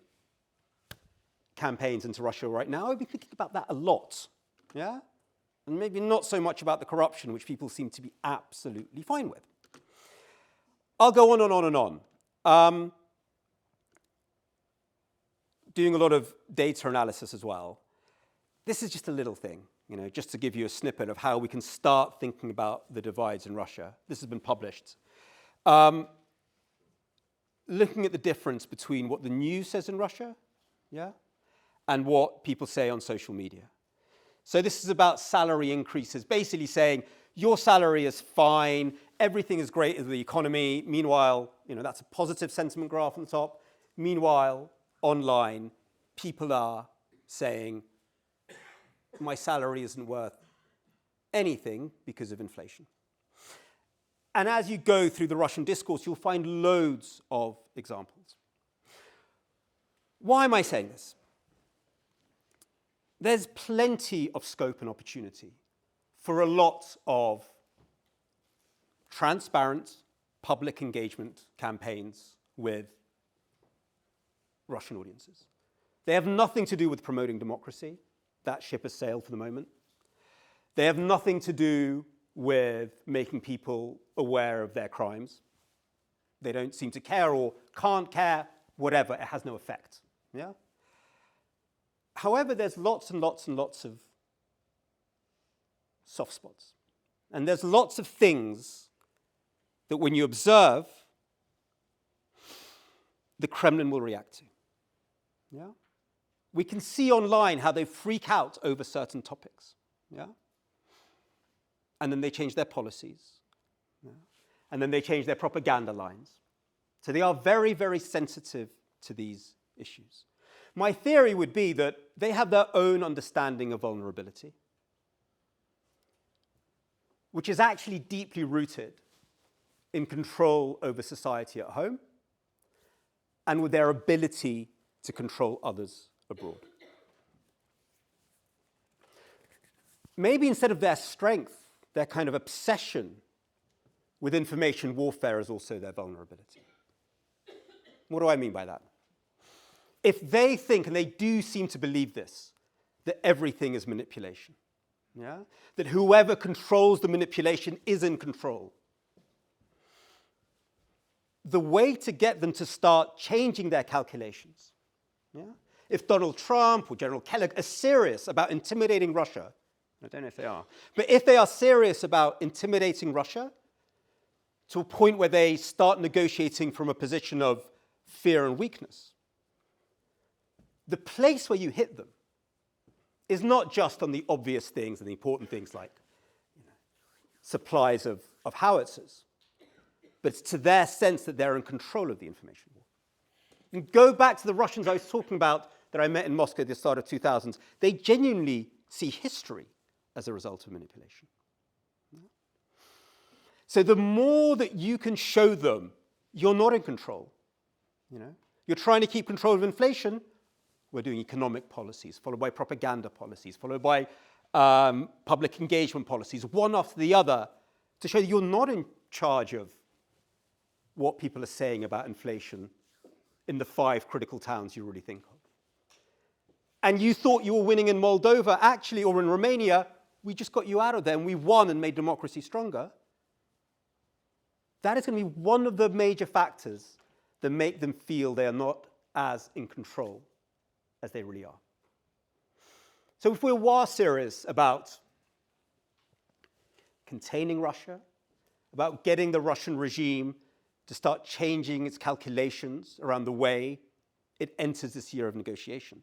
campaigns into Russia right now, I'd be thinking about that a lot. Yeah? And maybe not so much about the corruption, which people seem to be absolutely fine with. I'll go on and on and on. Doing a lot of data analysis as well. This is just a little thing, just to give you a snippet of how we can start thinking about the divides in Russia. This has been published. Looking at the difference between what the news says in Russia, and what people say on social media. So this is about salary increases, basically saying your salary is fine, everything is great in the economy. Meanwhile, that's a positive sentiment graph on the top. Meanwhile, online, people are saying, my salary isn't worth anything because of inflation. And as you go through the Russian discourse, you'll find loads of examples. Why am I saying this? There's plenty of scope and opportunity for a lot of transparent public engagement campaigns with Russian audiences. They have nothing to do with promoting democracy. That ship has sailed for the moment. They have nothing to do with making people aware of their crimes. They don't seem to care or can't care, whatever. It has no effect. Yeah? However, there's lots and lots and lots of soft spots. And there's lots of things that when you observe, the Kremlin will react to. Yeah? We can see online how they freak out over certain topics. Yeah? And then they change their policies. Yeah? And then they change their propaganda lines. So they are very, very sensitive to these issues. My theory would be that they have their own understanding of vulnerability, which is actually deeply rooted in control over society at home and with their ability to control others abroad. Maybe instead of their strength, their kind of obsession with information warfare is also their vulnerability. What do I mean by that? If they think, and they do seem to believe this, that everything is manipulation, yeah? That whoever controls the manipulation is in control, the way to get them to start changing their calculations, yeah? If Donald Trump or General Kellogg are serious about intimidating Russia, I don't know if they are, but if they are serious about intimidating Russia to a point where they start negotiating from a position of fear and weakness, the place where you hit them is not just on the obvious things and the important things like supplies of howitzers, but it's to their sense that they're in control of the information war. And go back to the Russians I was talking about that I met in Moscow at the start of 2000s. They genuinely see history as a result of manipulation. So the more that you can show them you're not in control, you're trying to keep control of inflation, we're doing economic policies, followed by propaganda policies, followed by public engagement policies, one after the other, to show that you're not in charge of what people are saying about inflation in the 5 critical towns you really think of. and you thought you were winning in Moldova, actually, or in Romania, we just got you out of there and we won and made democracy stronger. That is going to be one of the major factors that make them feel they are not as in control as they really are. So if we're serious about containing Russia, about getting the Russian regime to start changing its calculations around the way it enters this year of negotiation,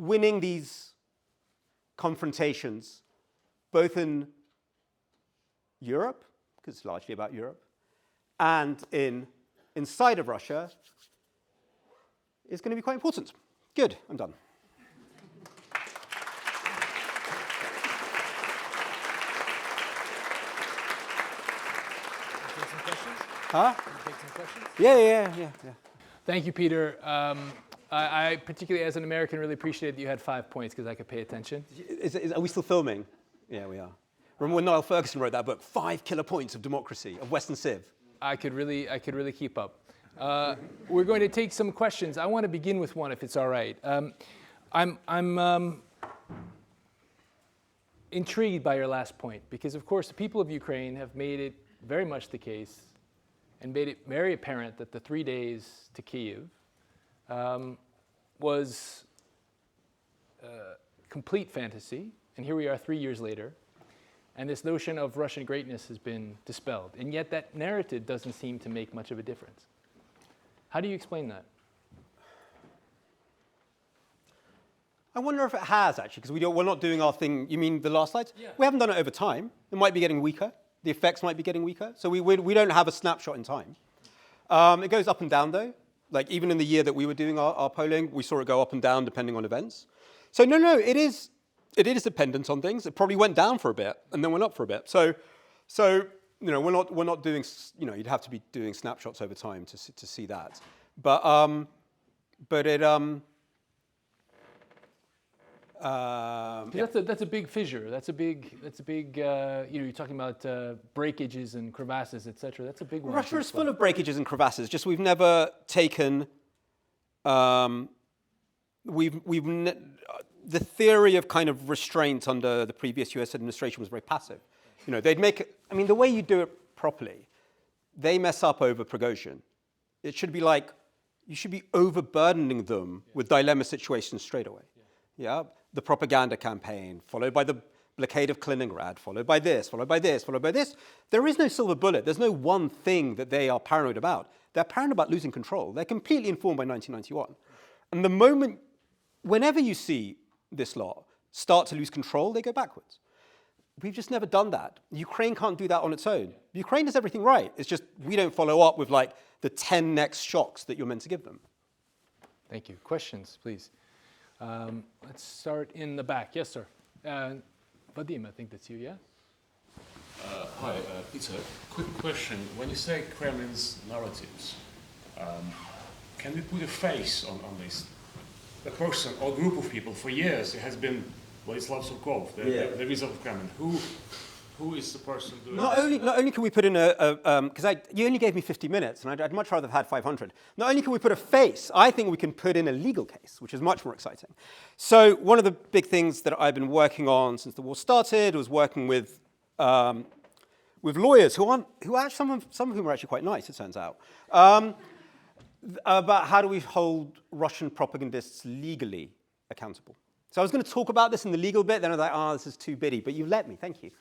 winning these confrontations, both in Europe, because it's largely about Europe, and inside of Russia, is going to be quite important. Good, I'm done. Take some questions? Huh? Can you take some questions? Yeah. Thank you, Peter. I particularly, as an American, really appreciate that you had 5 points because I could pay attention. Are we still filming? Yeah, we are. Remember when Niall Ferguson wrote that book, 5 Killer Points of Democracy, of Western Civ? I could really keep up. We're going to take some questions. I want to begin with one, if it's all right. I'm intrigued by your last point because, of course, the people of Ukraine have made it very much the case and made it very apparent that the 3 days to Kyiv was complete fantasy, and here we are 3 years later, and this notion of Russian greatness has been dispelled, and yet that narrative doesn't seem to make much of a difference. How do you explain that? I wonder if it has, actually, because we're not doing our thing. You mean the last slides? Yeah. We haven't done it over time. It might be getting weaker. The effects might be getting weaker. So we don't have a snapshot in time. It goes up and down, though. Like, even in the year that we were doing our polling, we saw it go up and down depending on events. So no, it is dependent on things. It probably went down for a bit and then went up for a bit. So we're not doing, you'd have to be doing snapshots over time to see that. But it That's a big fissure. That's a big. You're talking about breakages and crevasses, etc. That's a big one. Russia is full of breakages and crevasses. Just we've never taken. The theory of kind of restraint under the previous U.S. administration was very passive. They'd make it. I mean, the way you do it properly, they mess up over Prigozhin. It should be like you should be overburdening them with dilemma situations straight away. Yeah. The propaganda campaign, followed by the blockade of Kaliningrad, followed by this, followed by this, followed by this. There is no silver bullet. There's no one thing that they are paranoid about. They're paranoid about losing control. They're completely informed by 1991. And the moment, whenever you see this lot start to lose control, they go backwards. We've just never done that. Ukraine can't do that on its own. Ukraine does everything right. It's just we don't follow up with like the 10 next shocks that you're meant to give them. Thank you. Questions, please. Let's start in the back. Yes, sir. Vadim, I think that's you, yeah? Hi, Peter. Quick question. When you say Kremlin's narratives, can we put a face on this? A person or group of people for years, it has been Vladislav Surkov, the wizard of Kremlin. Who is the person doing Not only can we put in because you only gave me 50 minutes, and I'd much rather have had 500. Not only can we put a face, I think we can put in a legal case, which is much more exciting. So one of the big things that I've been working on since the war started was working with lawyers who actually some of whom are actually quite nice, it turns out, about how do we hold Russian propagandists legally accountable. So I was going to talk about this in the legal bit, then I was like, this is too bitty, but you let me, thank you.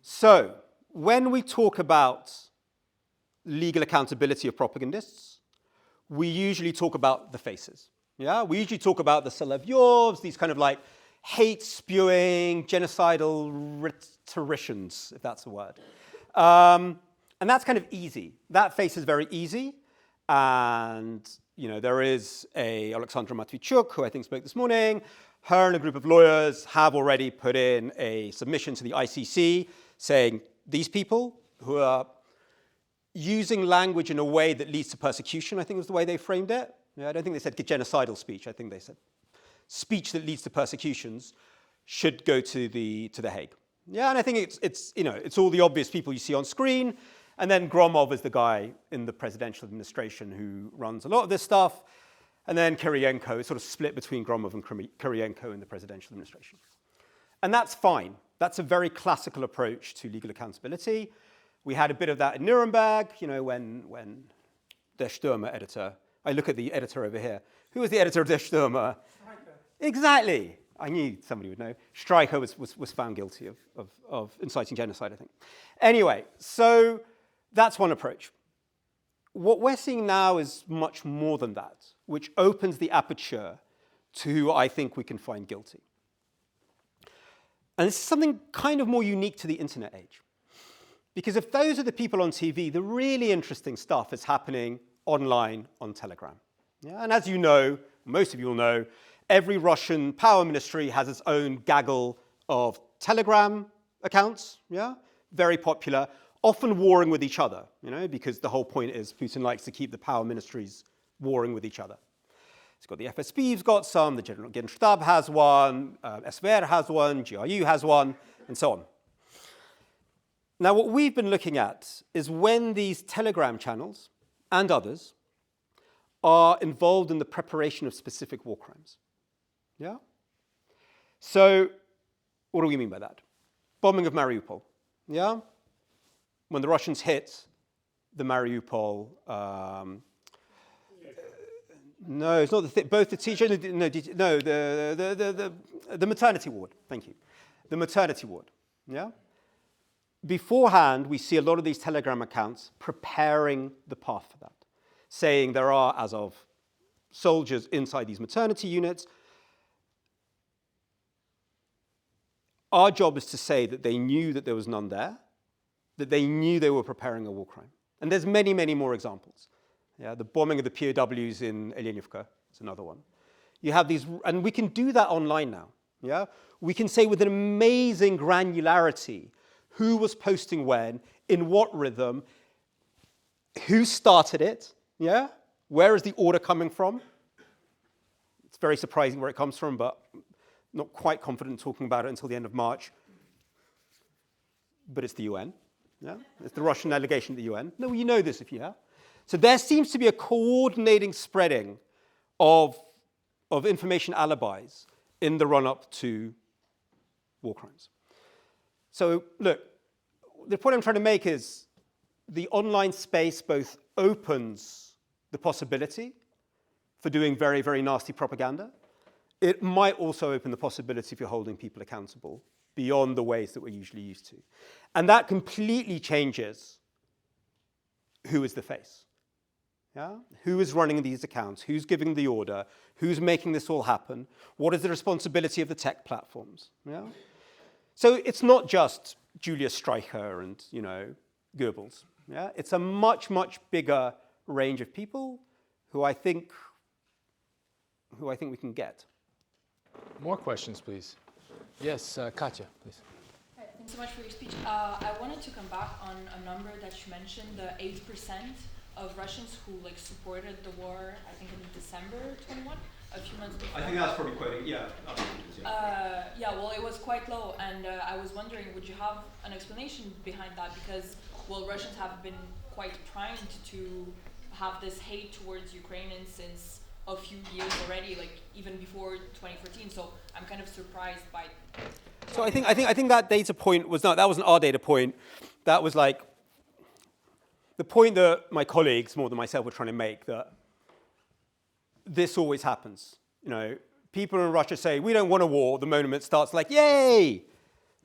So when we talk about legal accountability of propagandists, we usually talk about the faces. Yeah, we usually talk about the Solovyovs, these kind of like hate-spewing, genocidal rhetoricians, if that's a word. And that's kind of easy. That face is very easy. And there is a Alexandra Matvichuk, who I think spoke this morning. Her and a group of lawyers have already put in a submission to the ICC saying these people who are using language in a way that leads to persecution, I think was the way they framed it. I don't think they said genocidal speech. I think they said speech that leads to persecutions should go to the Hague. Yeah, and I think it's all the obvious people you see on screen. And then Gromov is the guy in the presidential administration who runs a lot of this stuff. And then Kiriyenko is sort of split between Gromov and Kiriyenko in the presidential administration. And that's fine. That's a very classical approach to legal accountability. We had a bit of that in Nuremberg, when Der Stürmer editor, I look at the editor over here. Who was the editor of Der Stürmer? Streicher. Exactly. I knew somebody would know. Streicher was found guilty of inciting genocide, I think. Anyway, so that's one approach. What we're seeing now is much more than that, which opens the aperture to who I think we can find guilty. And this is something kind of more unique to the internet age. Because if those are the people on TV, the really interesting stuff is happening online on Telegram. Yeah? And as you know, most of you will know, every Russian power ministry has its own gaggle of Telegram accounts, yeah? Very popular, often warring with each other, because the whole point is Putin likes to keep the power ministries warring with each other. It's got the FSB's got some, the General Genstab has one, SVR has one, GRU has one, and so on. Now, what we've been looking at is when these Telegram channels and others are involved in the preparation of specific war crimes. Yeah? So, what do we mean by that? Bombing of Mariupol. Yeah? When the Russians hit the Mariupol, no, it's not both the teacher, no, the maternity ward. Thank you, the maternity ward. Yeah. Beforehand, we see a lot of these Telegram accounts preparing the path for that, saying there are, as of, soldiers inside these maternity units. Our job is to say that they knew that there was none there, that they knew they were preparing a war crime. And there's many, many more examples. Yeah, the bombing of the POWs in Elenivka is another one. You have these, and we can do that online now. Yeah, we can say with an amazing granularity who was posting when, in what rhythm, who started it. Yeah, where is the order coming from? It's very surprising where it comes from, but not quite confident talking about it until the end of March. But it's the UN. Yeah, it's the Russian delegation at the UN. No, you know this if you have. So there seems to be a coordinating spreading of information alibis in the run-up to war crimes. So look, the point I'm trying to make is the online space both opens the possibility for doing very, very nasty propaganda. It might also open the possibility for holding people accountable beyond the ways that we're usually used to. And that completely changes who is the face. Yeah? Who is running these accounts? Who's giving the order? Who's making this all happen? What is the responsibility of the tech platforms? Yeah? So it's not just Julius Streicher and Goebbels. Yeah? It's a much, much bigger range of people who I think we can get. More questions, please. Yes, Katya, please. Hi, thanks so much for your speech. I wanted to come back on a number that you mentioned, the 8% of Russians who supported the war, I think in December 21, a few months before. I think that's probably quite, yeah. Well, it was quite low, and I was wondering, would you have an explanation behind that? Because, Russians have been quite primed to have this hate towards Ukrainians since a few years already, even before 2014. So I'm kind of surprised by. So I think that data point that wasn't our data point. That was the point that my colleagues, more than myself, were trying to make, that this always happens. People in Russia say, we don't want a war. The moment it starts yay!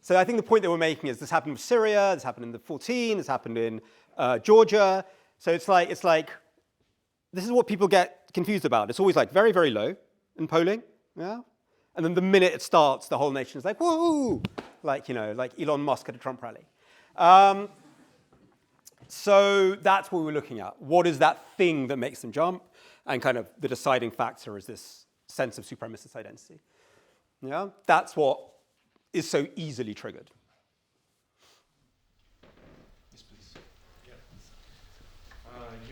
So I think the point they were making is this happened with Syria, this happened in the 14, this happened in Georgia. So it's like, this is what people get confused about. It's always very, very low in polling, yeah? And then the minute it starts, the whole nation is like, whoa! Like Elon Musk at a Trump rally. So that's what we're looking at. What is that thing that makes them jump? And kind of the deciding factor is this sense of supremacist identity. Yeah, that's what is so easily triggered. Yes, please. Yeah.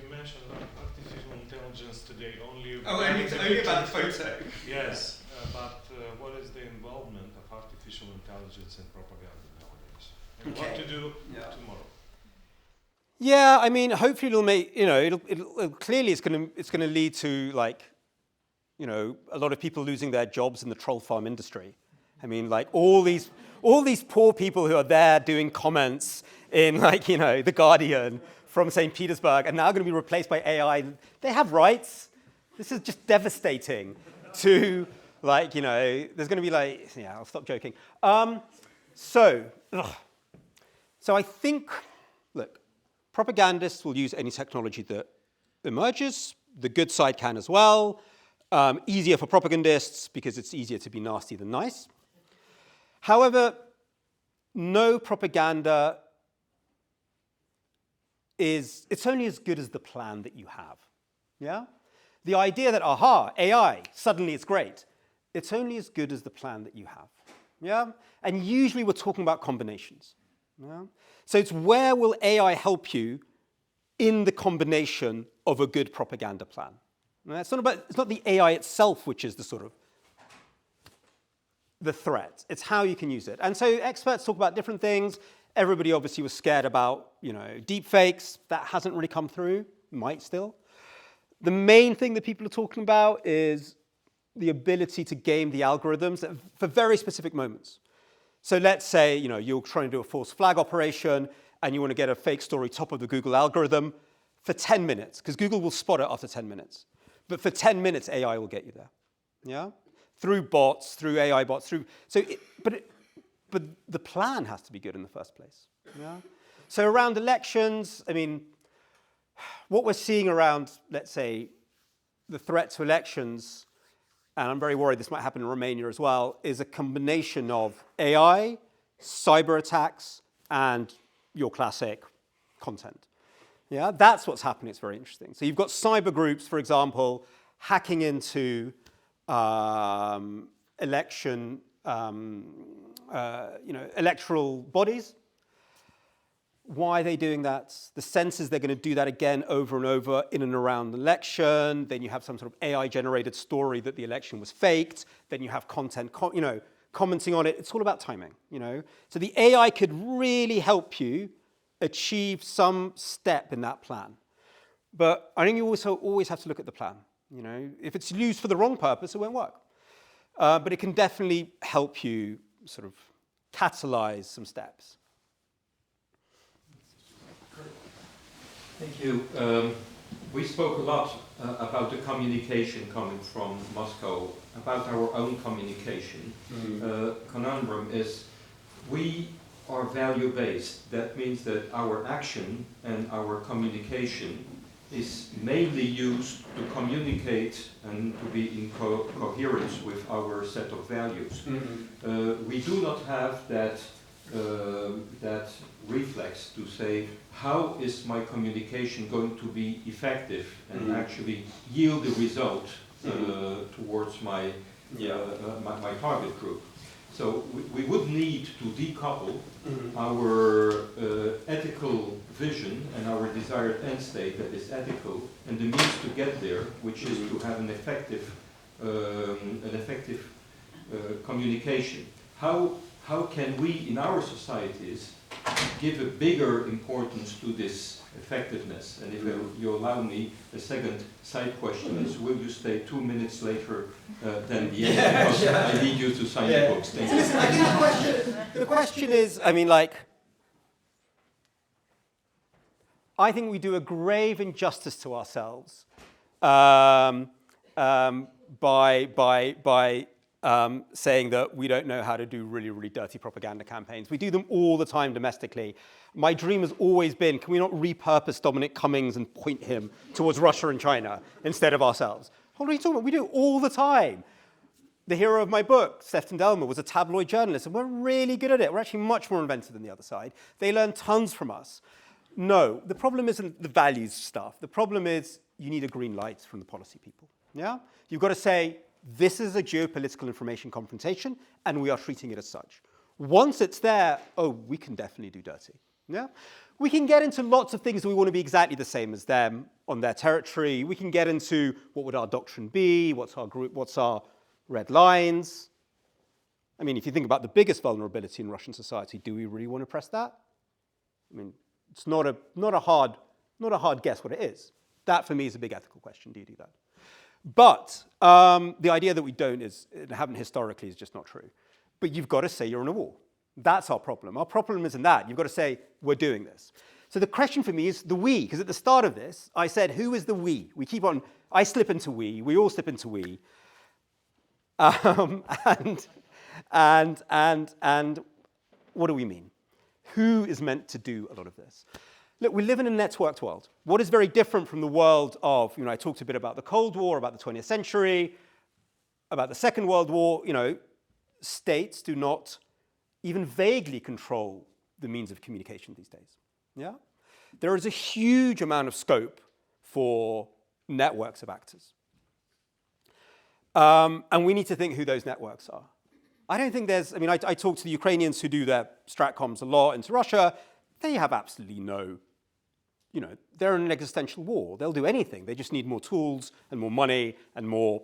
You mentioned artificial intelligence today only. Only about the photo. Yes, but what is the involvement of artificial intelligence in propaganda nowadays? And what to do tomorrow? Yeah, I mean, hopefully it'll make, it'll clearly it's going to lead to, like, a lot of people losing their jobs in the troll farm industry. I mean, like, all these poor people who are there doing comments in, like, The Guardian from St. Petersburg are now going to be replaced by AI. They have rights. This is just devastating to, like, there's going to be, like, yeah, I'll stop joking. So I think, look, propagandists will use any technology that emerges. The good side can as well. Easier for propagandists because it's easier to be nasty than nice. However, no propaganda it's only as good as the plan that you have. Yeah? The idea that, aha, AI, suddenly it's great. It's only as good as the plan that you have. Yeah? And usually we're talking about combinations. Yeah? So it's where will AI help you in the combination of a good propaganda plan. It's not the AI itself which is the sort of the threat. It's how you can use it. And so experts talk about different things. Everybody obviously was scared about, deep fakes. That hasn't really come through. Might still. The main thing that people are talking about is the ability to game the algorithms for very specific moments. So let's say, you're trying to do a false flag operation and you want to get a fake story top of the Google algorithm for 10 minutes, because Google will spot it after 10 minutes. But for 10 minutes, AI will get you there. Yeah? Through bots, through AI bots, but the plan has to be good in the first place. Yeah? So around elections, I mean, what we're seeing around, let's say, the threat to elections, and I'm very worried this might happen in Romania as well, is a combination of AI, cyber attacks, and your classic content. Yeah, that's what's happening. It's very interesting. So you've got cyber groups, for example, hacking into electoral bodies. Why are they doing that? The sense is they're going to do that again over and over in and around the election. Then you have some sort of AI-generated story that the election was faked. Then you have content, commenting on it. It's all about timing, So the AI could really help you achieve some step in that plan. But I think you also always have to look at the plan. If it's used for the wrong purpose, it won't work. But it can definitely help you sort of catalyze some steps. Thank you. We spoke a lot about the communication coming from Moscow, about our own communication. Conundrum is we are value-based. That means that our action and our communication is mainly used to communicate and to be in coherence with our set of values. We do not have that reflex to say, how is my communication going to be effective and actually yield a result towards my target group. So we would need to decouple our ethical vision and our desired end state that is ethical and the means to get there, which is to have an effective communication. How can we in our societies give a bigger importance to this effectiveness? And if you allow me, a second side question is, will you stay 2 minutes later than the end? Because I need you to sign the books. Thank you. Listen, I think the question is, I think we do a grave injustice to ourselves by saying that we don't know how to do really, really dirty propaganda campaigns. We do them all the time domestically. My dream has always been, can we not repurpose Dominic Cummings and point him towards Russia and China instead of ourselves? What are you talking about? We do it all the time. The hero of my book, Stefan Delmer, was a tabloid journalist, and we're really good at it. We're actually much more inventive than the other side. They learn tons from us. No, the problem isn't the values stuff. The problem is you need a green light from the policy people. Yeah? You've got to say, this is a geopolitical information confrontation, and we are treating it as such. Once it's there, we can definitely do dirty. Yeah? We can get into lots of things that we want to be exactly the same as them on their territory. We can get into what would our doctrine be, what's our group, what's our red lines. I mean, if you think about the biggest vulnerability in Russian society, do we really want to press that? I mean, It's not a hard guess what it is. That for me is a big ethical question. Do you do that? But the idea that we don't haven't historically is just not true. But you've got to say you're in a war. That's our problem. Our problem isn't that. You've got to say we're doing this. So the question for me is the we, because at the start of this, I said, who is the we? We keep on, I slip into we all slip into we. And what do we mean? Who is meant to do a lot of this? Look, we live in a networked world. What is very different from the world of, I talked a bit about the Cold War, about the 20th century, about the Second World War, states do not even vaguely control the means of communication these days. Yeah? There is a huge amount of scope for networks of actors. And we need to think who those networks are. I don't think there's, I talk to the Ukrainians who do their stratcoms a lot into Russia. They have absolutely no, they're in an existential war. They'll do anything. They just need more tools and more money and more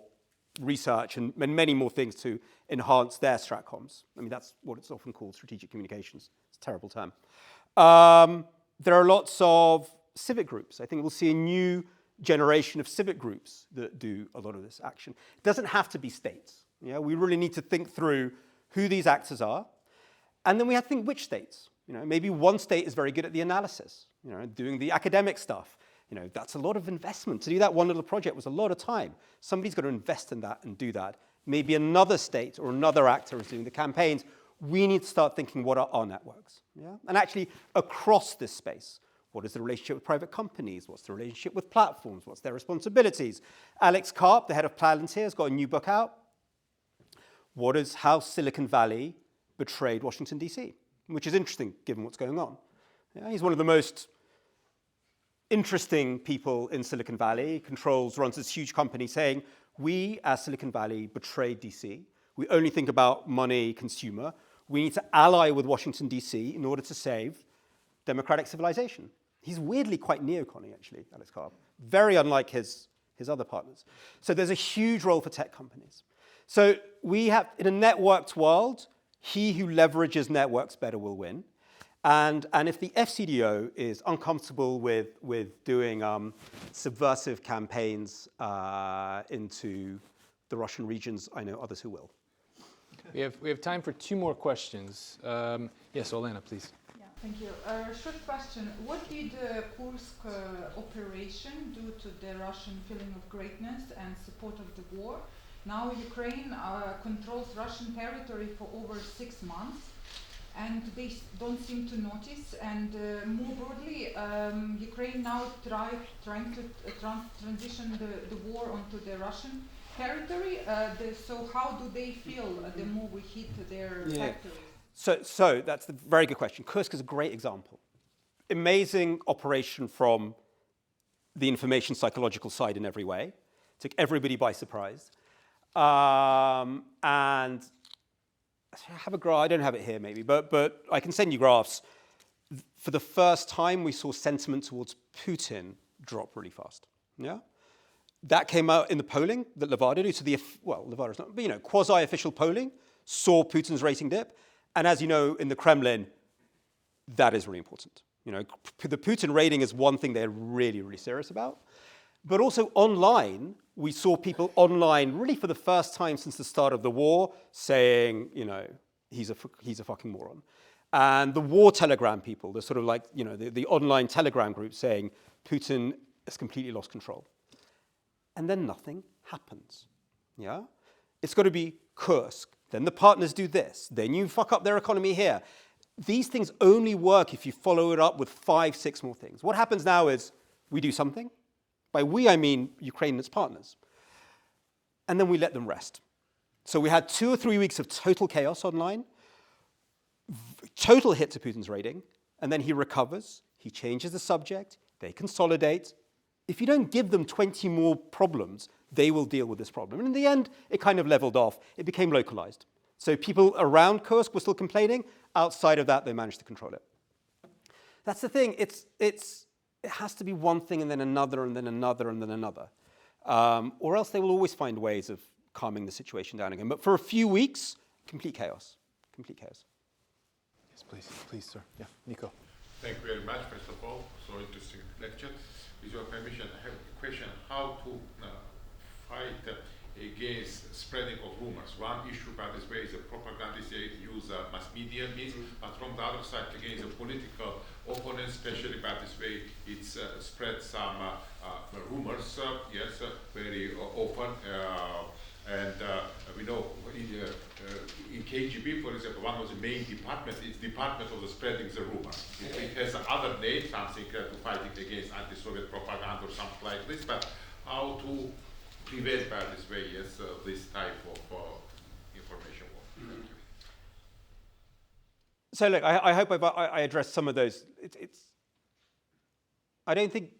research and many more things to enhance their stratcoms. That's what it's often called, strategic communications. It's a terrible term. There are lots of civic groups. I think we'll see a new generation of civic groups that do a lot of this action. It doesn't have to be states. We really need to think through who these actors are. And then we have to think which states. Maybe one state is very good at the analysis, doing the academic stuff. That's a lot of investment. To do that one little project was a lot of time. Somebody's got to invest in that and do that. Maybe another state or another actor is doing the campaigns. We need to start thinking, what are our networks? Yeah? And actually, across this space, what is the relationship with private companies? What's the relationship with platforms? What's their responsibilities? Alex Karp, the head of Palantir, has got a new book out. How Silicon Valley betrayed Washington, D.C., which is interesting given what's going on. Yeah, he's one of the most interesting people in Silicon Valley, runs this huge company saying, we as Silicon Valley betrayed DC. We only think about money, consumer. We need to ally with Washington, DC in order to save democratic civilization. He's weirdly quite neocon, actually, Alex Karp. Very unlike his other partners. So there's a huge role for tech companies. So we have, in a networked world, he who leverages networks better will win. And if the FCDO is uncomfortable with doing subversive campaigns into the Russian regions, I know others who will. We have time for two more questions. Yes, Olena, please. Yeah, thank you. Short question. What did Kursk operation do to the Russian feeling of greatness and support of the war? Now Ukraine controls Russian territory for over 6 months. And they don't seem to notice. And more broadly, Ukraine now trying to transition the war onto the Russian territory. So how do they feel the more we hit their factories? So that's a very good question. Kursk is a great example. Amazing operation from the information psychological side in every way. Took everybody by surprise. And I have a graph, I don't have it here maybe, but I can send you graphs. For the first time, we saw sentiment towards Putin drop really fast. Yeah? That came out in the polling that Levada did. So Levada's not, but quasi-official polling saw Putin's rating dip. And as you know, in the Kremlin, that is really important. The Putin rating is one thing they're really, really serious about. But also online, we saw people online really for the first time since the start of the war saying, he's a fucking moron. And the war telegram people, the sort of like, the online telegram group saying Putin has completely lost control. And then nothing happens. Yeah? It's got to be Kursk. Then the partners do this. Then you fuck up their economy here. These things only work if you follow it up with 5, 6 more things. What happens now is we do something. By we, I mean Ukraine and its partners. And then we let them rest. So we had 2 or 3 weeks of total chaos online, total hit to Putin's rating, and then he recovers, he changes the subject, they consolidate. If you don't give them 20 more problems, they will deal with this problem. And in the end, it kind of leveled off. It became localized. So people around Kursk were still complaining. Outside of that, they managed to control it. That's the thing. It has to be one thing and then another and then another and then another. Or else they will always find ways of calming the situation down again. But for a few weeks, complete chaos. Complete chaos. Yes, please, sir. Yeah, Nico. Thank you very much, first of all. So interesting lecture. With your permission, I have a question how to fight against spreading of rumors. One issue, by this way, is the propagandists use mass media means, but from the other side, again, the political opponents, especially by this way, it's spread some rumors, yes, very often. And we know in KGB, for example, one of the main departments is Department of the Spreading the Rumor. It has another name, something to fighting against anti-Soviet propaganda or something like this, but how to prevent by this way, yes, this type of information war. Thank you. So look, I hope I addressed some of those. I think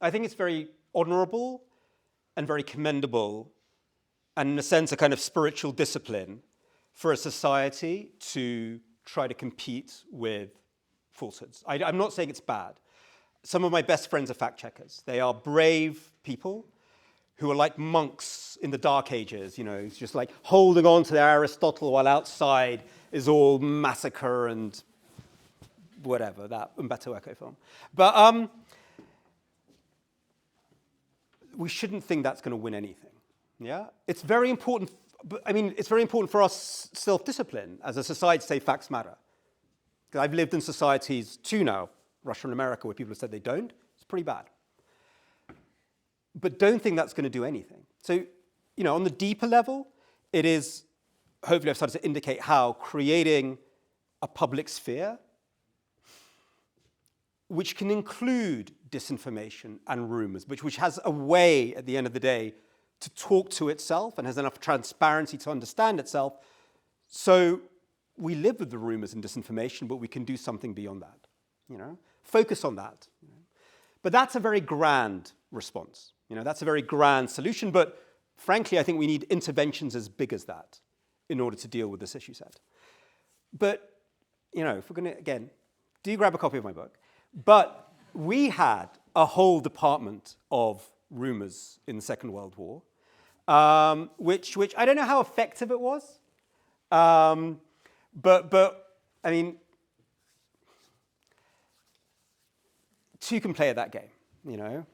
it's very honorable and very commendable, and in a sense, a kind of spiritual discipline for a society to try to compete with falsehoods. I'm not saying it's bad. Some of my best friends are fact checkers. They are brave people who are like monks in the Dark Ages, you know, it's just like holding on to their Aristotle while outside is all massacre and whatever, that Umberto Eco film. But we shouldn't think that's going to win anything. Yeah, it's very important. It's very important for us self-discipline as a society to say facts matter. Because I've lived in societies too now, Russia and America, where people have said they don't. It's pretty bad. But don't think that's going to do anything. So, you know, on the deeper level, it is, hopefully I've started to indicate how creating a public sphere which can include disinformation and rumors, which has a way, at the end of the day, to talk to itself and has enough transparency to understand itself. So we live with the rumors and disinformation, but we can do something beyond that, you know? Focus on that. You know? But that's a very grand response. You know, that's a very grand solution, but frankly, I think we need interventions as big as that in order to deal with this issue set. But, you know, if we're gonna, again, do grab a copy of my book. But we had a whole department of rumors in the Second World War, which I don't know how effective it was, but I mean, two can play at that game, you know.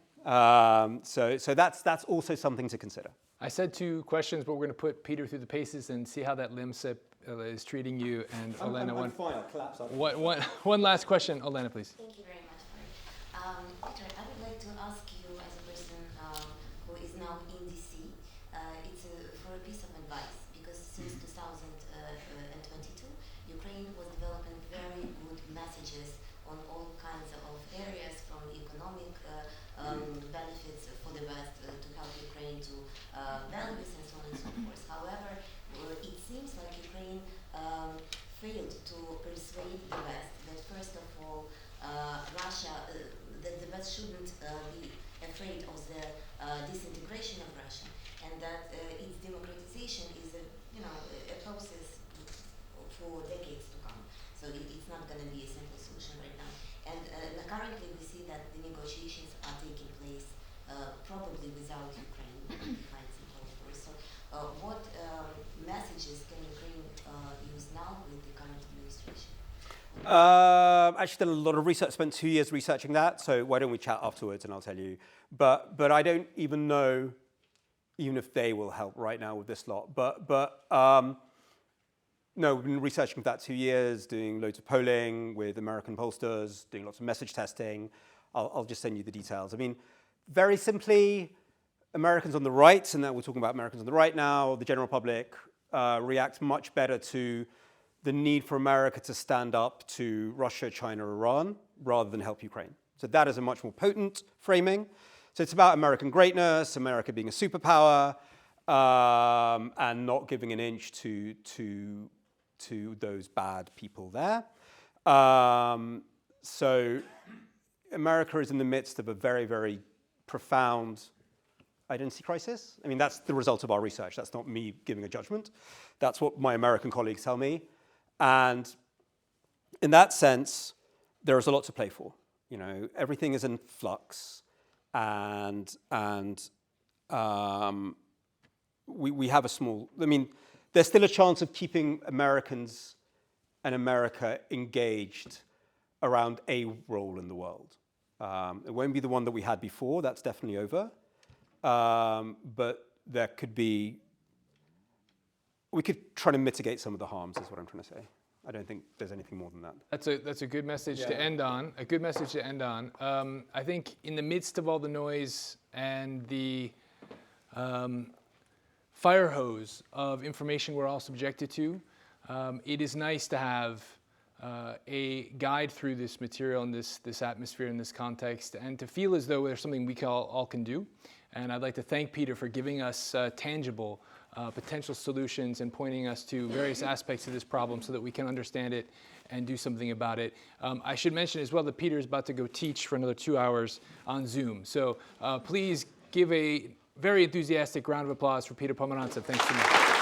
So that's also something to consider. I said two questions, but we're going to put Peter through the paces and see how that LIMSIP is treating you. And Olena, I'm fine. I'll collapse. One last question, Olena, please. Thank you very much for it. Peter, I would like to ask you, as a person who is now in DC, it's for a piece of advice, because since 2022, Ukraine was developing very good messages on all kinds of areas, from economic benefits for the West to help Ukraine to values and so on and so forth. However, it seems like Ukraine failed to persuade the West that, first of all, Russia, that the West shouldn't be afraid of the disintegration of Russia, and that its democratization is a process for decades to come. So it's not going to be a simple solution right now. And currently we see that the negotiations are taking place probably without Ukraine behind some closed doors. So what messages can Ukraine use now with the current administration? Actually done a lot of research, spent 2 years researching that, so why don't we chat afterwards and I'll tell you. But I don't even know even if they will help right now with this lot. But no, we've been researching for that 2 years, doing loads of polling with American pollsters, doing lots of message testing. I'll just send you the details. I mean, very simply, Americans on the right, and we're talking about Americans on the right now, the general public, react much better to the need for America to stand up to Russia, China, Iran, rather than help Ukraine. So that is a much more potent framing. So it's about American greatness, America being a superpower, and not giving an inch to those bad people there. So America is in the midst of a very, very profound identity crisis. I mean, that's the result of our research. That's not me giving a judgment. That's what my American colleagues tell me. And in that sense, there is a lot to play for. You know, everything is in flux, and we have a small. I mean, there's still a chance of keeping Americans and America engaged around a role in the world. It won't be the one that we had before, that's definitely over. But there could be, we could try to mitigate some of the harms, is what I'm trying to say. I don't think there's anything more than that. That's a good message to end on. A good message to end on. I think in the midst of all the noise and the fire hose of information we're all subjected to, it is nice to have a guide through this material and this atmosphere in this context, and to feel as though there's something we all can do. And I'd like to thank Peter for giving us tangible potential solutions and pointing us to various aspects of this problem so that we can understand it and do something about it. I should mention as well that Peter is about to go teach for another 2 hours on Zoom. So please give a very enthusiastic round of applause for Peter Pomerantsev. Thanks so much.